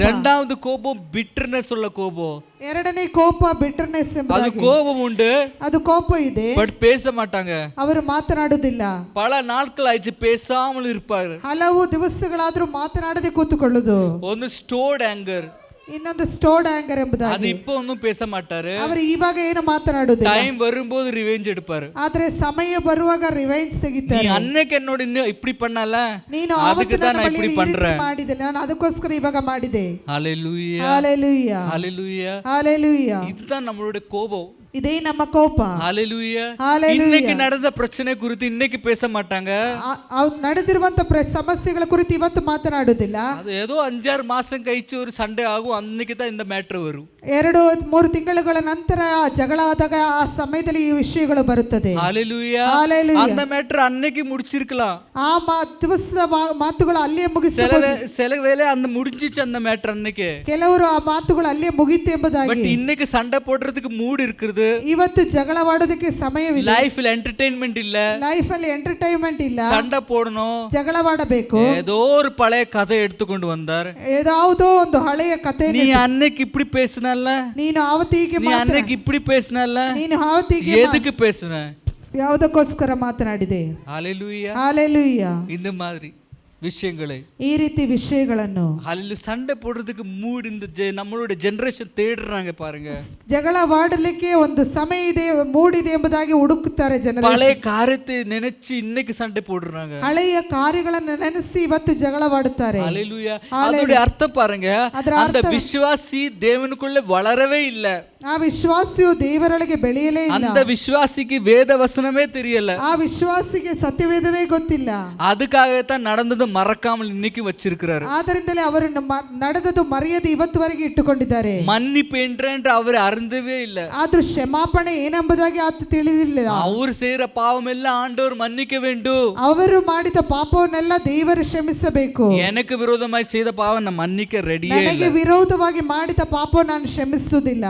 இரண்டாவது கோபம் பிட்டர்னஸ் உள்ள கோபம். ಎರಡನೇ ಕೋಪ ಬಿಟರ್ನೆಸ್ ಎಂಬುದಾಗಿ. ಅದು ಕೋಪம் ಉಂಟು, ಅದು ಕೋಪ ಇದೆ, ಬಟ್ பேச மாட்டாங்க. ಅವರು ಮಾತನಾಡುವುದಿಲ್ಲ. பல நாட்கள் ஆயிடுச்சு பேசாமல் இருப்பாரு. ಹಲವು ದಿವಸಗಳಾದರೂ ಮಾತನಾಡದೆ ಕೂತುಕೊಳ್ಳುವುದು. ಒಂದು ಸ್ಟೋರ್ಡ್ ಆಂಗರ್, ಇನ್ನೊಂದು ಸ್ಟೋರ್ಡ್ ಆಂಗರ್ ಎಂಬುದಾಗಿ. ಅದು இப்போ ஒன்னும் பேச மாட்டாரு. ಅವರು ಇವಾಗ ಏನು ಮಾತನಾಡುವುದಿಲ್ಲ. ಟೈಮ್ வரும்போது ರಿವೆಂಜ್ எடுப்பாரு. ಆದ್ರೆ ಸಮಯ ಬರುವಾಗ ರಿವೆಂಜ್ ತೆಗಿತಾರೆ. ನೀ ಅನ್ನಕ್ಕೆ என்னோட இப்படி பண்ணல, ನೀನು ಅದಕ್ಕೆ தான் நான் இப்படி பண்றேன், ಮಾಡಿದೆ, ನಾನು ಅದಕ್ಕೋಸ್ಕರ ಇವಾಗ ಮಾಡಿದೆ. ஹalleluya, ஹalleluya, ஹalleluya, ஹalleluya. இதுதான் நம்மளுடைய கோபம். இதே நம்ம கோப. ஹalleluya. ஹalleluya. இன்னைக்கு நடந்த பிரச்சனை குறித்து இன்னைக்கு பேச மாட்டாங்க. ನಡೆದಿರುವಂತ ಸಮಸ್ಯೆಗಳ ಕುರಿತು ಇವತ್ತು ಮಾತನಾಡುವುದಿಲ್ಲ. ಅದು ஏதோ 5-6 மாசம் கழிச்சு ஒரு சண்டே ஆகும், அன்னைக்கு தான் இந்த மேட்டರ್ வரும். 2-3 ತಿಂಗಳುಗಳ ನಂತರ ಜಗಳ ಆದಾಗ ಆ ಸಮಯದಲ್ಲಿ ಈ ವಿಷಯಗಳು ಬರುತ್ತದೆ. ஹalleluya. ஹalleluya. அந்த மேட்டர் அன்னைக்கு முடிச்சிருக்கலாம். ಆ ದಿವಸದ ಮಾತುಗಳು ಅಲ್ಲಿಯೇ ಮುಗಿಸಬಹುದು. சில வேளை அந்த முடிஞ்சிச்சு அந்த மேட்டர் அன்னைக்கு. ಕೆಲವರು ಆ ಮಾತುಗಳು ಅಲ್ಲಿಯೇ ಮುಗಿತು ಎಂಬುದಾಗಿ. பட் இன்னைக்கு சண்டை போடுறதுக்கு மூட் இருக்குது. ಇವತ್ತು ಜಗಳವಾಡೋದಕ್ಕೆ ಸಮಯವಿಲ್ಲ. ಲೈಫ್ ಅಲ್ಲಿ ಎಂಟರ್ಟೈನ್ಮೆಂಟ್ ಇಲ್ಲ, ಲೈಫ್ ಅಲ್ಲಿ ಎಂಟರ್ಟೈನ್ಮೆಂಟ್ ಇಲ್ಲ. சண்டை போடணும், ಜಗಳವಾಡಬೇಕು. ஏதோ ஒரு பழைய கதை எடுத்துக்கொண்டு வந்தார். ஏதாவது ಒಂದು ಹಳೆಯ ಕಥೆ. நீ அன்னைக்கு இப்படி பேசினல்ல, ನೀನು ಆವತ್ತಿಗೆ நீ அன்னைக்கு இப்படி பேசினல்ல, ನೀನು ಆವತ್ತಿಗೆ எதுக்கு பேசுன, ಯಾವುದಕ್ಕೋಸ್ಕರ ಮಾತನಾಡಿದೆ. ஹalleluya, ஹalleluya. இந்த மாதிரி விஷயங்களை, ಈ ರೀತಿ ವಿಷಯಗಳನ್ನು ಅಲ್ಲಿ சண்டை போடுறதுக்கு மூட் இந்த நம்மளுடைய ಜನರೇಷನ್ தேடுறாங்க பாருங்க. ಜಗಳವಾಡಲಿಕ್ಕೆ ಒಂದು ಸಮಯ ಇದೆ, ಮೂಡ್ ಇದೆ ಎಂಬುದಾಗಿ ಹುಡುಕುತ್ತಾರೆ ಜನರು. பழைய காரியத்தை நினைச்சு இன்னைக்கு சண்டை போடுறாங்க. ಹಳೆಯ ಕಾರ್ಯಗಳನ್ನು ನೆನೆಸಿ ಇವತ್ತು ಜಗಳವಾಡುತ್ತಾರೆ. ஹalleluya. அதோட அர்த்தம் பாருங்க, அந்த விசுவாசி தேவனுக்குள்ள வளரவே இல்ல. ಆ ವಿಶ್ವಾಸಿಯು ದೇವರೊಳಗೆ ಬೆಳೆಯಲೇ ಇಲ್ಲ. அந்த விசுவாசிக்கு வேத வசனமே தெரியல. ಆ ವಿಶ್ವಾಸಿಗೆ ಸತ್ಯವೇದವೇ ಗೊತ್ತಿಲ್ಲ. அதுக்காகத்தான் நடந்தது மறக்காமல் இன்னைக்கு வச்சிருக்கிறாரு. ಆದ್ದರಿಂದಲೇ ಅವರು ನಡೆದದು ಮರೆಯದೆ ಇವತ್ತುವರೆಗೆ ಇಟ್ಟುಕೊಂಡಿದ್ದಾರೆ. மன்னிப்பு என்று அவர் அறிந்தவே இல்ல. ಆದ್ರೂ ಕ್ಷಮಾಪಣೆ ಏನೆಂಬುದಾಗಿ ಆತ ತಿಳಿದಿಲ್ಲ. அவர் செய்யற பாவம் எல்லாம் ஆண்டவர் மன்னிக்க வேண்டும். ಅವರು ಮಾಡಿದ ಪಾಪವನ್ನೆಲ್ಲ ದೇವರು ಕ್ಷಮಿಸಬೇಕು. எனக்கு விரோதமாய் செய்த பாவம் நான் மன்னிக்க ரெடியே இல்ல. ನನಗೆ ವಿರೋಧವಾಗಿ ಮಾಡಿದ ಪಾಪವನ್ನು ನಾನು ಕ್ಷಮಿಸುವುದಿಲ್ಲ.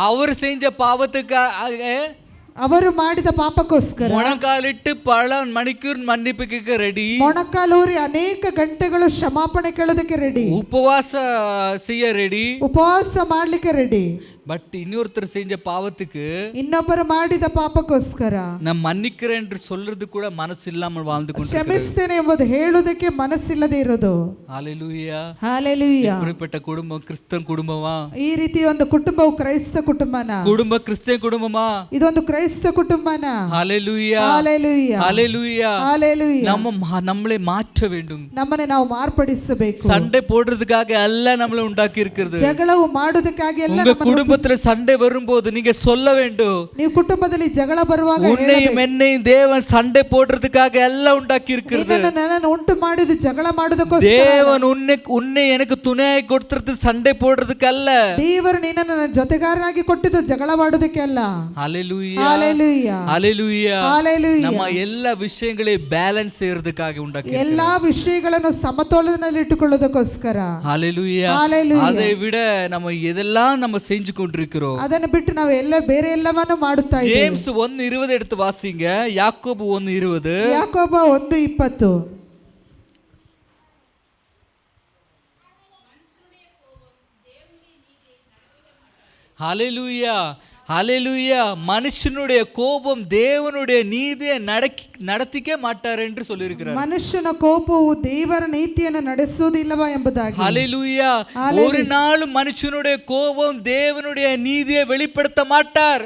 அவர் செஞ்ச பாவத்துக்காக, ಅವರು ಮಾಡಿದ ಪಾಪಕ್ಕೋಸ್ಕರ ಮೊಣಕಾಲಿಟ್ಟು பல மணிக்கூர் மன்னிப்பு கேட்க ரெடி. ಮೊಣಕಾಲೂರಿ ಅನೇಕ ಗಂಟೆಗಳು ಕ್ಷಮಾಪಣೆ ಕೇಳೋದಕ್ಕೆ ರೆಡಿ. உபவாச செய்ய ரெடி. ಉಪವಾಸ ಮಾಡ್ಲಿಕ್ಕೆ ರೆಡಿ. பட் இன்னொருத்தர் செஞ்ச பாவத்துக்கு, ಇನ್ನೊಬ್ಬರು ಮಾಡಿದ ಪಾಪಕ್ಕೋಸ್ಕರ நான் மன்னிக்கிறேன் என்று சொல்றது கூட மனசு இல்லாமல் வாழ்ந்து கொண்டிருக்கிறார். ಕ್ಷಮಿಸ್ತೇನೆ ಎಂಬುದು ಹೇಳುವುದಕ್ಕೆ ಮನಸ್ಸಿಲ್ಲದೆ ಇರೋದು. ஹalleluya, ஹalleluya. இப்படிப்பட்ட குடும்பம் கிறிஸ்தன் குடும்பமா? ಈ ರೀತಿ ಒಂದು ಕುಟುಂಬವು ಕ್ರೈಸ್ತ ಕುಟುಂಬನ? குடும்ப கிறிஸ்தன் குடும்பமா? ಇದೊಂದು ಕ್ರೈಸ್ತ ಕುಟುಂಬನ? ஹalleluya, ஹalleluya, ஹalleluya. ஹalleluya. நம்மளை மாற்ற வேண்டும். ನಮ್ಮನ್ನು ನಾವು ಮಾರ್ಪಡಿಸಬೇಕು. சண்டை போடுறதுக்காக அல்ல நம்மளை உண்டாக்கி இருக்கிறது. ಜಗಳವು ಮಾಡುವುದಕ್ಕಾಗಿ ಎಲ್ಲ. உங்க குடும்பத்துல சண்டை வரும்போது நீங்க சொல்ல வேண்டும், ನೀವು ಕುಟುಂಬದಲ್ಲಿ ಜಗಳ ಬರುವಾಗ உன்னையும் என்னையும் தேவன் சண்டை போடுறதுக்காக எல்லாம் உண்டாக்கி இருக்கிறது. ನನ್ನನ್ನು ಉಂಟು ಮಾಡಿದ್ದು ಜಗಳ ಮಾಡುವುದಕ್ಕೋಸ್ಕರ. தேவன் உன்னை எனக்கு துணையாய் கொடுத்திருது சண்டை போடுறதுக்கு அல்ல. ದೇವರು ನಿನ್ನನ್ನು ನನ್ನ ಜೊತೆಗಾರನಾಗಿ ಕೊಟ್ಟಿದ್ದು ಜಗಳ ಮಾಡುವುದಕ್ಕೆ ಅಲ್ಲ. ஹalleluya, ஹalleluya, ஹalleluya, ஹalleluya. நம்ம எல்லா விஷயங்களையும் ಬ್ಯಾಲೆನ್ಸ್ செய்யறதுக்காக உண்டாக்கி ಎಲ್ಲಾ ವಿಷಯಗಳನ್ನು ಸಮತೋಲನದಲ್ಲಿ ಇಟ್ಟುಕೊಳ್ಳೋದಕ್ಕೋಸ್ಕರ. ஹalleluya. ஹalleluya. அதை விட நம்ம எதெல்லாம் நம்ம செஞ்சு கொண்டிருக்கிறோம். ಅದನ್ನು ಬಿಟ್ಟು ನಾವು ಎಲ್ಲ ಬೇರೆ ಎಲ್ಲವನ್ನೂ ಮಾಡುತ್ತಾ ಇದ್ದೇವೆ. ஜேம்ஸ் 1:20 எடுத்து வாசிங்க. யாக்கோபு 1:20. ಯಾಕೋಬ 1:20. ஹalleluya, ஹalleluya. மனுஷனுடைய கோபம் தேவனுடைய நீதியை நடத்திக்க மாட்டார் என்று சொல்லியிருக்கிறார். ಮನುಷ್ಯನ ಕೋಪವು ದೇವರ ನೀತಿಯನ್ನು ನಡೆಸುವುದಿಲ್ಲವಾ ಎಂಬುದಾಗಿ. ஹalleluya. ஒரு நாளும் மனுஷனுடைய கோபம் தேவனுடைய நீதியை வெளிப்படுத்த மாட்டார்.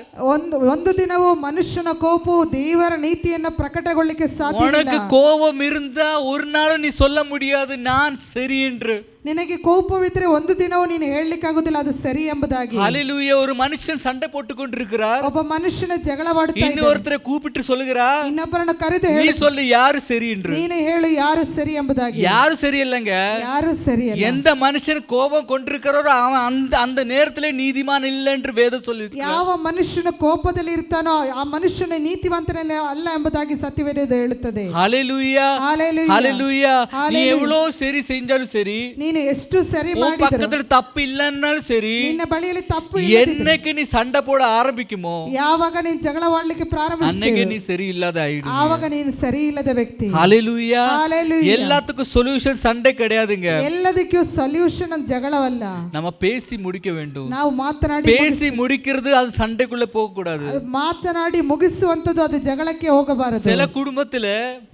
ಒಂದು ದಿನವೂ ಮನುಷ್ಯನ ಕೋಪವು ದೇವರ ನೀತಿಯನ್ನು ಪ್ರಕಟಗೊಳ್ಳಲಿಕ್ಕೆ ಸಾಧ್ಯವಿಲ್ಲ. உனக்கு கோபம் இருந்தா ஒரு நாளும் நீ சொல்ல முடியாது நான் சரி என்று. ನಿನಗೆ ಕೋಪವಿದ್ರೆ ಒಂದು ದಿನವೂ ನೀನು ಹೇಳಲಿಕ್ಕಾಗುವುದಿಲ್ಲ ಅದು ಸರಿ ಎಂಬುದಾಗಿ. ஹalleluya. ஒரு மனுஷன் சண்டை போட்டு போட்டு கொண்டிருக்கிறார். ಒಬ್ಬ ಮನುಷ್ಯನ ಜಗಳವಾಡುತ್ತಾ ಇದ್ದಾನೆ. இன்னொருத்தரை கூப்பிட்டு சொல்லுகிறார், ಇನ್ನೊಬ್ಬರನ್ನು ಕರೆದು நீ சொல்லு யாரு சரி என்று. ನೀನು ಹೇಳು ಯಾರು ಸರಿ ಎಂಬುದಾಗಿ. யாரு சரியில்லைங்க, ಯಾರು ಸರಿಯಲ್ಲ. எந்த மனுஷன் கோபம் கொண்டிருக்கிறாரோ அவன் அந்த அந்த நேரத்திலே நீதிமான் இல்லை என்று வேதம் சொல்லிருக்கு. ಯಾವ ಮನುಷ್ಯನ ಕೋಪದಲ್ಲಿ ಇರ್ತಾನೋ ಆ ಮನುಷ್ಯನ ನೀತಿವಂತನೇ ಅಲ್ಲ ಎಂಬುದಾಗಿ ಸತ್ಯವೇದ ಹೇಳುತ್ತದೆ. ஹalleluya, ஹalleluya, ஹalleluya. நீ எவ்வளவு சரி செஞ்சாலும் சரி, ನೀನು ಎಷ್ಟು ಸರಿ உன் ಮಾಡಿದ್ರು, பக்கத்துல தப்பு இல்லைன்னாலும் சரி, ನಿನ್ನ ಬಳಿಯಲ್ಲಿ ತಪ್ಪು என்னைக்கு நீ சண்டை போட ஆரம்பிக்குமோ ಯಾವಾಗ ನೀನು ಜಗಳವಾಡಲಿಕ್ಕೆ அன்னைக்கு ಪ್ರಾರಂಭಿಸ್ತೀಯ நீ சரியில்லாத ஆயிடு. ಆವಾಗ ನೀನು ಸರಿ ಇಲ್ಲದ ವ್ಯಕ್ತಿ. ஹalleluya. ஹalleluya. எல்லாத்துக்கும் சொல்யூஷன் சண்டை கிடையாதுங்க. ಎಲ್ಲದಕ್ಕೂ ಸೊಲ್ಯೂಷನ್ ಜಗಳವಲ್ಲ. நம்ம பேசி முடிக்க வேண்டும். ನಾವು ಮಾತನಾಡಿ பேசி முடிக்கிறது அது சண்டைக்குள்ள போக கூடாது. ಮಾತನಾಡಿ ಮುಗಿಸುವಂತದ್ದು ಅದು ಜಗಳಕ್ಕೆ ಹೋಗಬಾರದು. சில குடும்பத்துல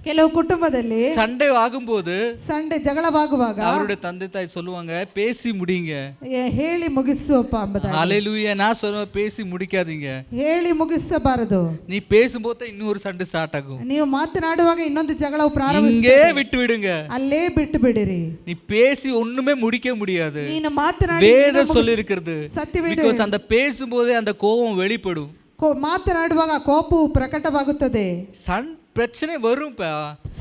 ಕೆಲವು ಕುಟುಂಬದಲ್ಲಿ சண்டை ஆகும்போது ಸಂಡೆ ಜಗಳವಾಗುವಾಗ அவருடைய தந்தை தாய் சொல்லுவாங்க, பேசி முடிங்க. ಹೇಳಿ ಮುಗಿಸುವಪ್ಪ ಎಂಬುದಾಗಿ. ஹalleluya. நான் சொல்லுவேன், பேசி முடிக்காதீங்க. ಹೇಳಿ ಮುಗಿಸಬಾರದು. நீ பேசும்போது இன்னொரு சண்டை ஸ்டார்ட் ஆகும். ನೀವು ಮಾತನಾಡುವಾಗ ಇನ್ನೊಂದು ಜಗಳವು ಪ್ರಾರಂಭ இங்கே விட்டு விடுங்க. ಅಲ್ಲೇ ಬಿಟ್ಟು ಬಿಡಿರಿ. நீ பேசி ஒண்ணுமே முடிக்க முடியாது. ನೀನು ಮಾತನಾಡಿ வேதம் சொல்லி இருக்கிறது. ಸತ್ಯವೇದ Because அந்த பேசும்போதே அந்த கோபம் வெளிப்படும். ಮಾತನಾಡುವಾಗ ಕೋಪವು ಪ್ರಕಟವಾಗುತ್ತದೆ. பிரச்சனை வரும்பா,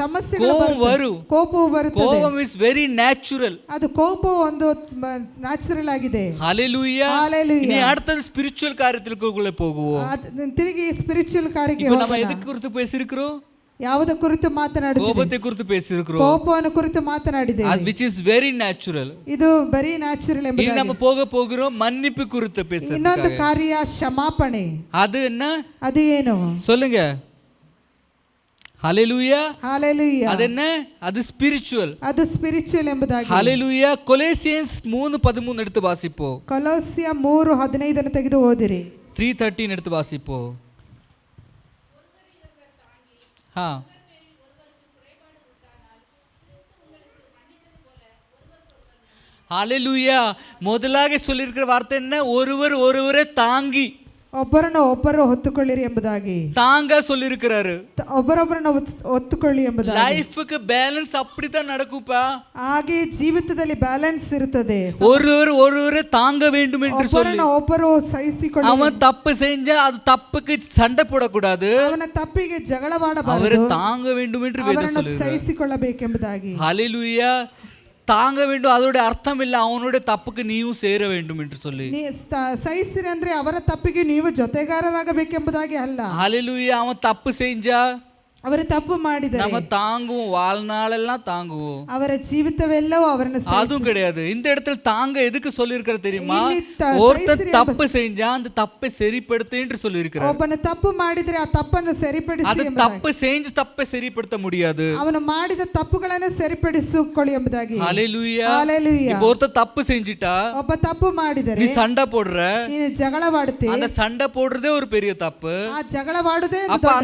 ಸಮಸ್ಯೆಗಳು கோபம் வரும். ಕೋಪವು ಬರುತ್ತದೆ. கோபம் இஸ் வெரி நேச்சுரல். ಅದು ಕೋಪವು ಒಂದು ನ್ಯಾಚುರಲ್ ಆಗಿದೆ. ஹalleluya. ஹalleluya. இனி அடுத்து ஸ்பிரிச்சுவல் காரியத்துக்குள்ள போகுவோம். ತಿರುಗಿ ಸ್ಪಿರಿಚುವಲ್ ಕಾರ್ಯಕ್ಕೆ இப்போ ಹೋಗೋಣ. நம்ம எதுக்கு குறித்து பேசியிருக்கிறோம்? ಯಾವುದ ಕುರಿತು ಮಾತನಾಡಿದ್ದೀವಿ? கோபத்தை குறித்து பேசியிருக்கிறோம். ಕೋಪವನ್ನು ಕುರಿತು ಮಾತನಾಡಿದ್ದೇವೆ. which is very natural. ಇದು ಬರೀ ನ್ಯಾಚುರಲ್ இனி ಎಂಬುದಾಗಿ. நம்ம போக போகிறோம் மன்னிப்பு குறித்து பேசுறதுக்கு. ಇನ್ನೊಂದು ಕಾರ್ಯ ಕ್ಷಮಾಪಣೆ. அது என்ன? ಅದು ಏನು சொல்லுங்க. ஹalleluya. ஹalleluya. அது என்ன? அது ஸ்பிரிச்சுவல். ಅದು ಸ್ಪಿರಿಚುವಲ್ ಎಂಬುದಾಗಿ. ஹalleluya. கொலோசியன்ஸ் 3:13 எடுத்து வாசிப்போம். ಕೊಲೋಸ್ಯ 3:15 ಅನ್ನು ತೆಗೆದು ಓದಿರಿ. 3:13 எடுத்து வாசிப்போம். ಹಾ, ஹalleluya. முதலாக சொல்லியிருக்கிற வார்த்தை என்ன? ஒருவர் ஒருவரை தாங்கி, ಒಬ್ಬರನ್ನು ಒಬ್ಬರು ಹೊತ್ತುಕೊಳ್ಳಿರಿ ಎಂಬುದಾಗಿ. தாங்க சொல்லியிருக்கிறாரு. ಒಬ್ಬರೊಬ್ಬರನ್ನು ಹೊತ್ತುಕೊಳ್ಳಿ ಎಂಬುದಾಗಿ. லைஃப்க்கு பேலன்ஸ் அப்படிதான் நடக்குப்பா. ಹಾಗೆ ಜೀವಿತದಲ್ಲಿ ಬ್ಯಾಲೆನ್ಸ್ ಇರುತ್ತದೆ. ஒருவர் ஒருவரை தாங்க வேண்டும் என்று சொல்லி, ಒಬ್ಬರನ್ನು ಒಬ್ಬರು ಸಹಿಸಿಕೊಳ್ಳಿ. அவன் தப்பு செஞ்சா அது தப்புக்கு சண்டை போடக்கூடாது, ಅವನ ತಪ್ಪಿಗೆ அவரை ಜಗಳವಾಡಬಾರದು, தாங்க வேண்டும் என்று வேதம் ಅವರನ್ನು சொல்லுகிறது. ಸಹಿಸಿಕೊಳ್ಳಬೇಕೆಂಬುದಾಗಿ. ஹalleluya. தாங்க வேண்டும் அதோட அர்த்தம் இல்லை அவனுடைய தப்புக்கு நீயும் சேர வேண்டும் என்று சொல்லி. ಸಹಿಸಿರಿ ಅಂದ್ರೆ ಅವರ ತಪ್ಪಿಗೆ ನೀವು ಜೊತೆಗಾರರಾಗಬೇಕೆಂಬುದಾಗಿ ಅಲ್ಲ. ஹalleluya. அவன் தப்பு செஞ்சா ಅವರು ತಪ್ಪು ಮಾಡಿದರೆ நம்ம தாங்குவோம், வாழ்நாளெல்லாம் தாங்குவோம். ಅವರ ಜೀವಿತವೆಲ್ಲವೂ ಅವರನ್ನು அதுவும் கிடையாது. இந்த இடத்துல தாங்க எதுக்கு சொல்லியிருக்கிற தெரியுமா? ಇಲ್ಲಿ ஒருத்தர் தப்பு செஞ்சா அந்த தப்பை சரிப்படுத்து என்று சொல்லியிருக்கிறார். ಒಬ್ಬನು ತಪ್ಪು ಮಾಡಿದರೆ ಆ ತಪ್ಪನ್ನು ಸರಿಪಡಿಸಿ அது ಎಂಬುದಾಗಿ. தப்பு செஞ்சு தப்பை சரிப்படுத்த முடியாது. ಅವನು ಮಾಡಿದ ತಪ್ಪುಗಳನ್ನು ಸರಿಪಡಿಸಿಕೊಳ್ಳಿ ಎಂಬುದಾಗಿ. ஹalleluya. ஹalleluya. இப்போ ஒருத்தர் தப்பு செஞ்சிட்டா ಒಬ್ಬ ತಪ್ಪು ಮಾಡಿದರೆ நீ சண்டை போடுற, ನೀನು ಜಗಳವಾಡುತ್ತಿ. அந்த சண்டை போடுறதே ஒரு பெரிய தப்பு. ಆ ಜಗಳವಾಡುವುದೇ அப்ப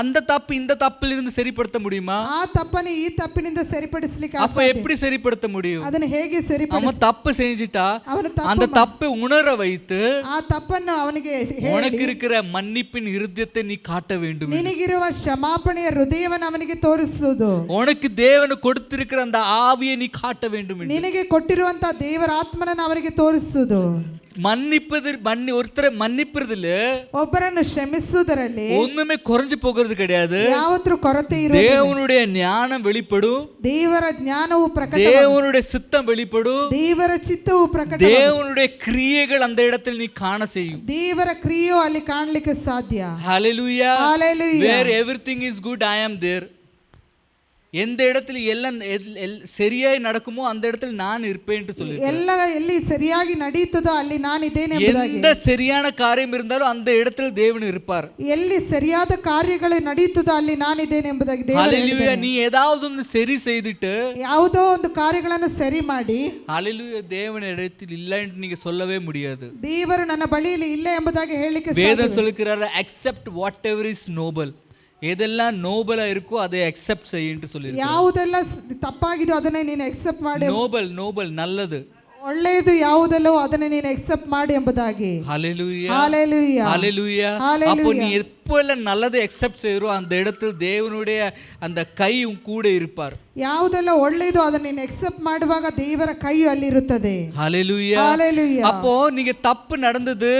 அந்த தப்பு இந்த தப்புல இருந்து சரிப்படுத்த முடியுமா? ಆ ತಪ್ಪನ್ನು ಈ ತಪ್ಪಿನಿಂದ ಸರಿಪಡಿಸಲಿಕ್ಕೆ அப்ப எப்படி சரிப்படுத்த முடியும்? ಅದನ್ನು ಹೇಗೆ ಸರಿಪಡಿಸ? அவன் தப்பு செஞ்சிட்டா ಅವನು அந்த தப்பை உணர வைத்து ಆ ತಪ್ಪನ್ನು ಅವನಿಗೆ உனக்கு இருக்கிற மன்னிப்பின் இருதயத்தை நீ காட்ட வேண்டும். ನಿನಗಿರುವ ಕ್ಷಮಾಪಣೆಯ ಹೃದಯವನ್ನು ಅವನಿಗೆ ತೋರಿಸುವುದು. உனக்கு தேவன் கொடுத்திருக்கிற அந்த ஆவியை நீ காட்ட வேண்டும். ನಿನಗೆ ಕೊಟ್ಟಿರುವಂತ ದೇವರ ಆತ್ಮನನ್ನು ಅವರಿಗೆ ತೋರಿಸುವುದು. ஒருத்தரை மன்னிப்பதில் ಒಬ್ಬರನ್ನು ಕ್ಷಮಿಸುವುದರಲ್ಲಿ ஒண்ணுமே குறைஞ்சு போகிறது கிடையாது. ಯಾವತ್ತೂ ಕೊರತೆ ಇರುವುದಿಲ್ಲ. தேவனுடைய ஞானம் வெளிப்படும், ದೇವರ ಜ್ಞಾನವು ಪ್ರಕಟ, தேவனுடைய சித்தம் வெளிப்படும், ದೇವರ ಚಿತ್ತವು ಪ್ರಕಟ, தேவனுடைய கிரியைகள் அந்த இடத்தில் நீ காண செய்யும். ದೇವರ ಕ್ರಿಯೆಯು ಅಲ್ಲಿ ಕಾಣಲಿಕ್ಕೆ ಸಾಧ್ಯ. ஹalleluya. Hallelujah. Where everything is good, I am there. எந்த இடத்துல எல்லாம் சரியாய் நடக்குமோ அந்த இடத்துல நான் இருப்பேன் என்று சொல்லி. ಎಲ್ಲಿ ಸರಿಯಾಗಿ ನಡೆಯುತ್ತದೋ ಅಲ್ಲಿ ನಾನು ಇದ್ದೇನೆ ಎಂಬುದಾಗಿ. எந்த சரியான காரியம் இருந்தாலும் அந்த இடத்துல தேவன் இருப்பார். ಎಲ್ಲಿ ಸರಿಯಾದ ಕಾರ್ಯಗಳು ನಡೆಯುತ್ತದೋ ಅಲ್ಲಿ ನಾನು ಇದ್ದೇನೆ ಎಂಬುದಾಗಿ ದೇವರು ஹalleluya. ಹೇಳಿದ್ದಾನೆ. நீ ஏதாவது ஒன்று சரி செய்துட்டு ಯಾವುದೋ ಒಂದು ಕಾರ್ಯಗಳನ್ನು ಸರಿ ಮಾಡಿ ஹalleluya தேவன் இடத்தில் இல்லை என்று நீங்க சொல்லவே முடியாது. ದೇವರು ನನ್ನ ಬಳಿಯಲ್ಲಿ ಇಲ್ಲ ಎಂಬುದಾಗಿ ಹೇಳಲಿಕ್ಕೆ வேதம் சொல்லுகிறார், accept whatever is noble. எதெல்லாம் நோபலா இருக்கோ அதை அக்செப்ட் செய்ய என்று சொல்லியிருக்கிறார். ಯಾವುದೆಲ್ಲ ತಪ್ಪಾಗಿದೋ ಅದನ್ನ ನೀನು ಅಕ್ಸೆಪ್ಟ್ ಮಾಡಿ. நோபல் நல்லது. ಒಳ್ಳೆಯದು ಯಾವುದೆಲ್ಲೋ ಅದನ್ನ ನೀನು ಅಕ್ಸೆಪ್ಟ್ ಮಾಡಿ ಎಂಬುದಾಗಿ. ஹalleluya. ஹalleluya. ஹalleluya. அப்போ நீ எப்பெல்லாம் நல்லதை அக்செப்ட் செய்றோ அந்த இடத்தில் தேவனுடைய அந்த கை உன் கூட இருப்பார். ಯಾವುದೆಲ್ಲ ಒಳ್ಳೆಯದು ಅದನ್ನ ನೀನು ಅಕ್ಸೆಪ್ಟ್ ಮಾಡುವಾಗ ದೇವರ ಕೈ ಅಲ್ಲಿ ಇರುತ್ತದೆ. ஹalleluya. ஹalleluya. அப்போ நீங்க தப்பு நடந்தது,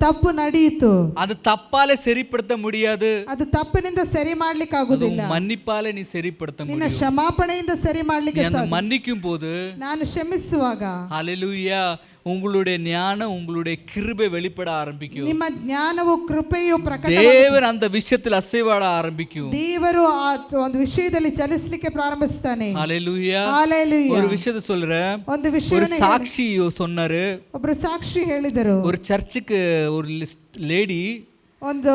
ತಪ್ಪು ನಡೆಯಿತು. அது தப்பாலே சரிப்படுத்த முடியாது. ಅದು ತಪ್ಪಿನಿಂದ ಸರಿ ಮಾಡ್ಲಿಕ್ಕೆ ಆಗುದಿಲ್ಲ. மன்னிப்பாலே நீ சரிப்படுத்த ನಿನ್ನ முடியும். ಕ್ಷಮಾಪಣೆಯಿಂದ ಸರಿ ಮಾಡ್ಲಿಕ್ಕೆ நீ அந்த மன்னிக்கும் போது ನಾನು ಕ್ಷಮಿಸುವಾಗ ஹalleluya உங்களுடைய ஞானம் உங்களுடைய கிருபை வெளிப்பட ஆரம்பிக்கும். ನಿಮ್ಮ ಜ್ಞಾನವು ಕೃಪೆಯು ಪ್ರಕಟ தேவன் அந்த விஷயத்தில் அசைவாட ஆரம்பிக்கும். ದೇವರು ಆ ಒಂದು ವಿಷಯದಲ್ಲಿ ಚಲಿಸಲಿಕ್ಕೆ ಪ್ರಾರಂಭಿಸ್ತಾನೆ. ஹalleluya ಹಾಲೆಲೂಯಾ. ஒரு விஷயத்தை சொல்றேன். ಒಂದು ஒரு ವಿಷಯವನ್ನು சாட்சி சொன்னாரு. ಒಬ್ರು ಸಾಕ್ಷಿ ಹೇಳಿದರು. ஒரு சர்ச்சுக்கு ஒரு லேடி ಒಂದು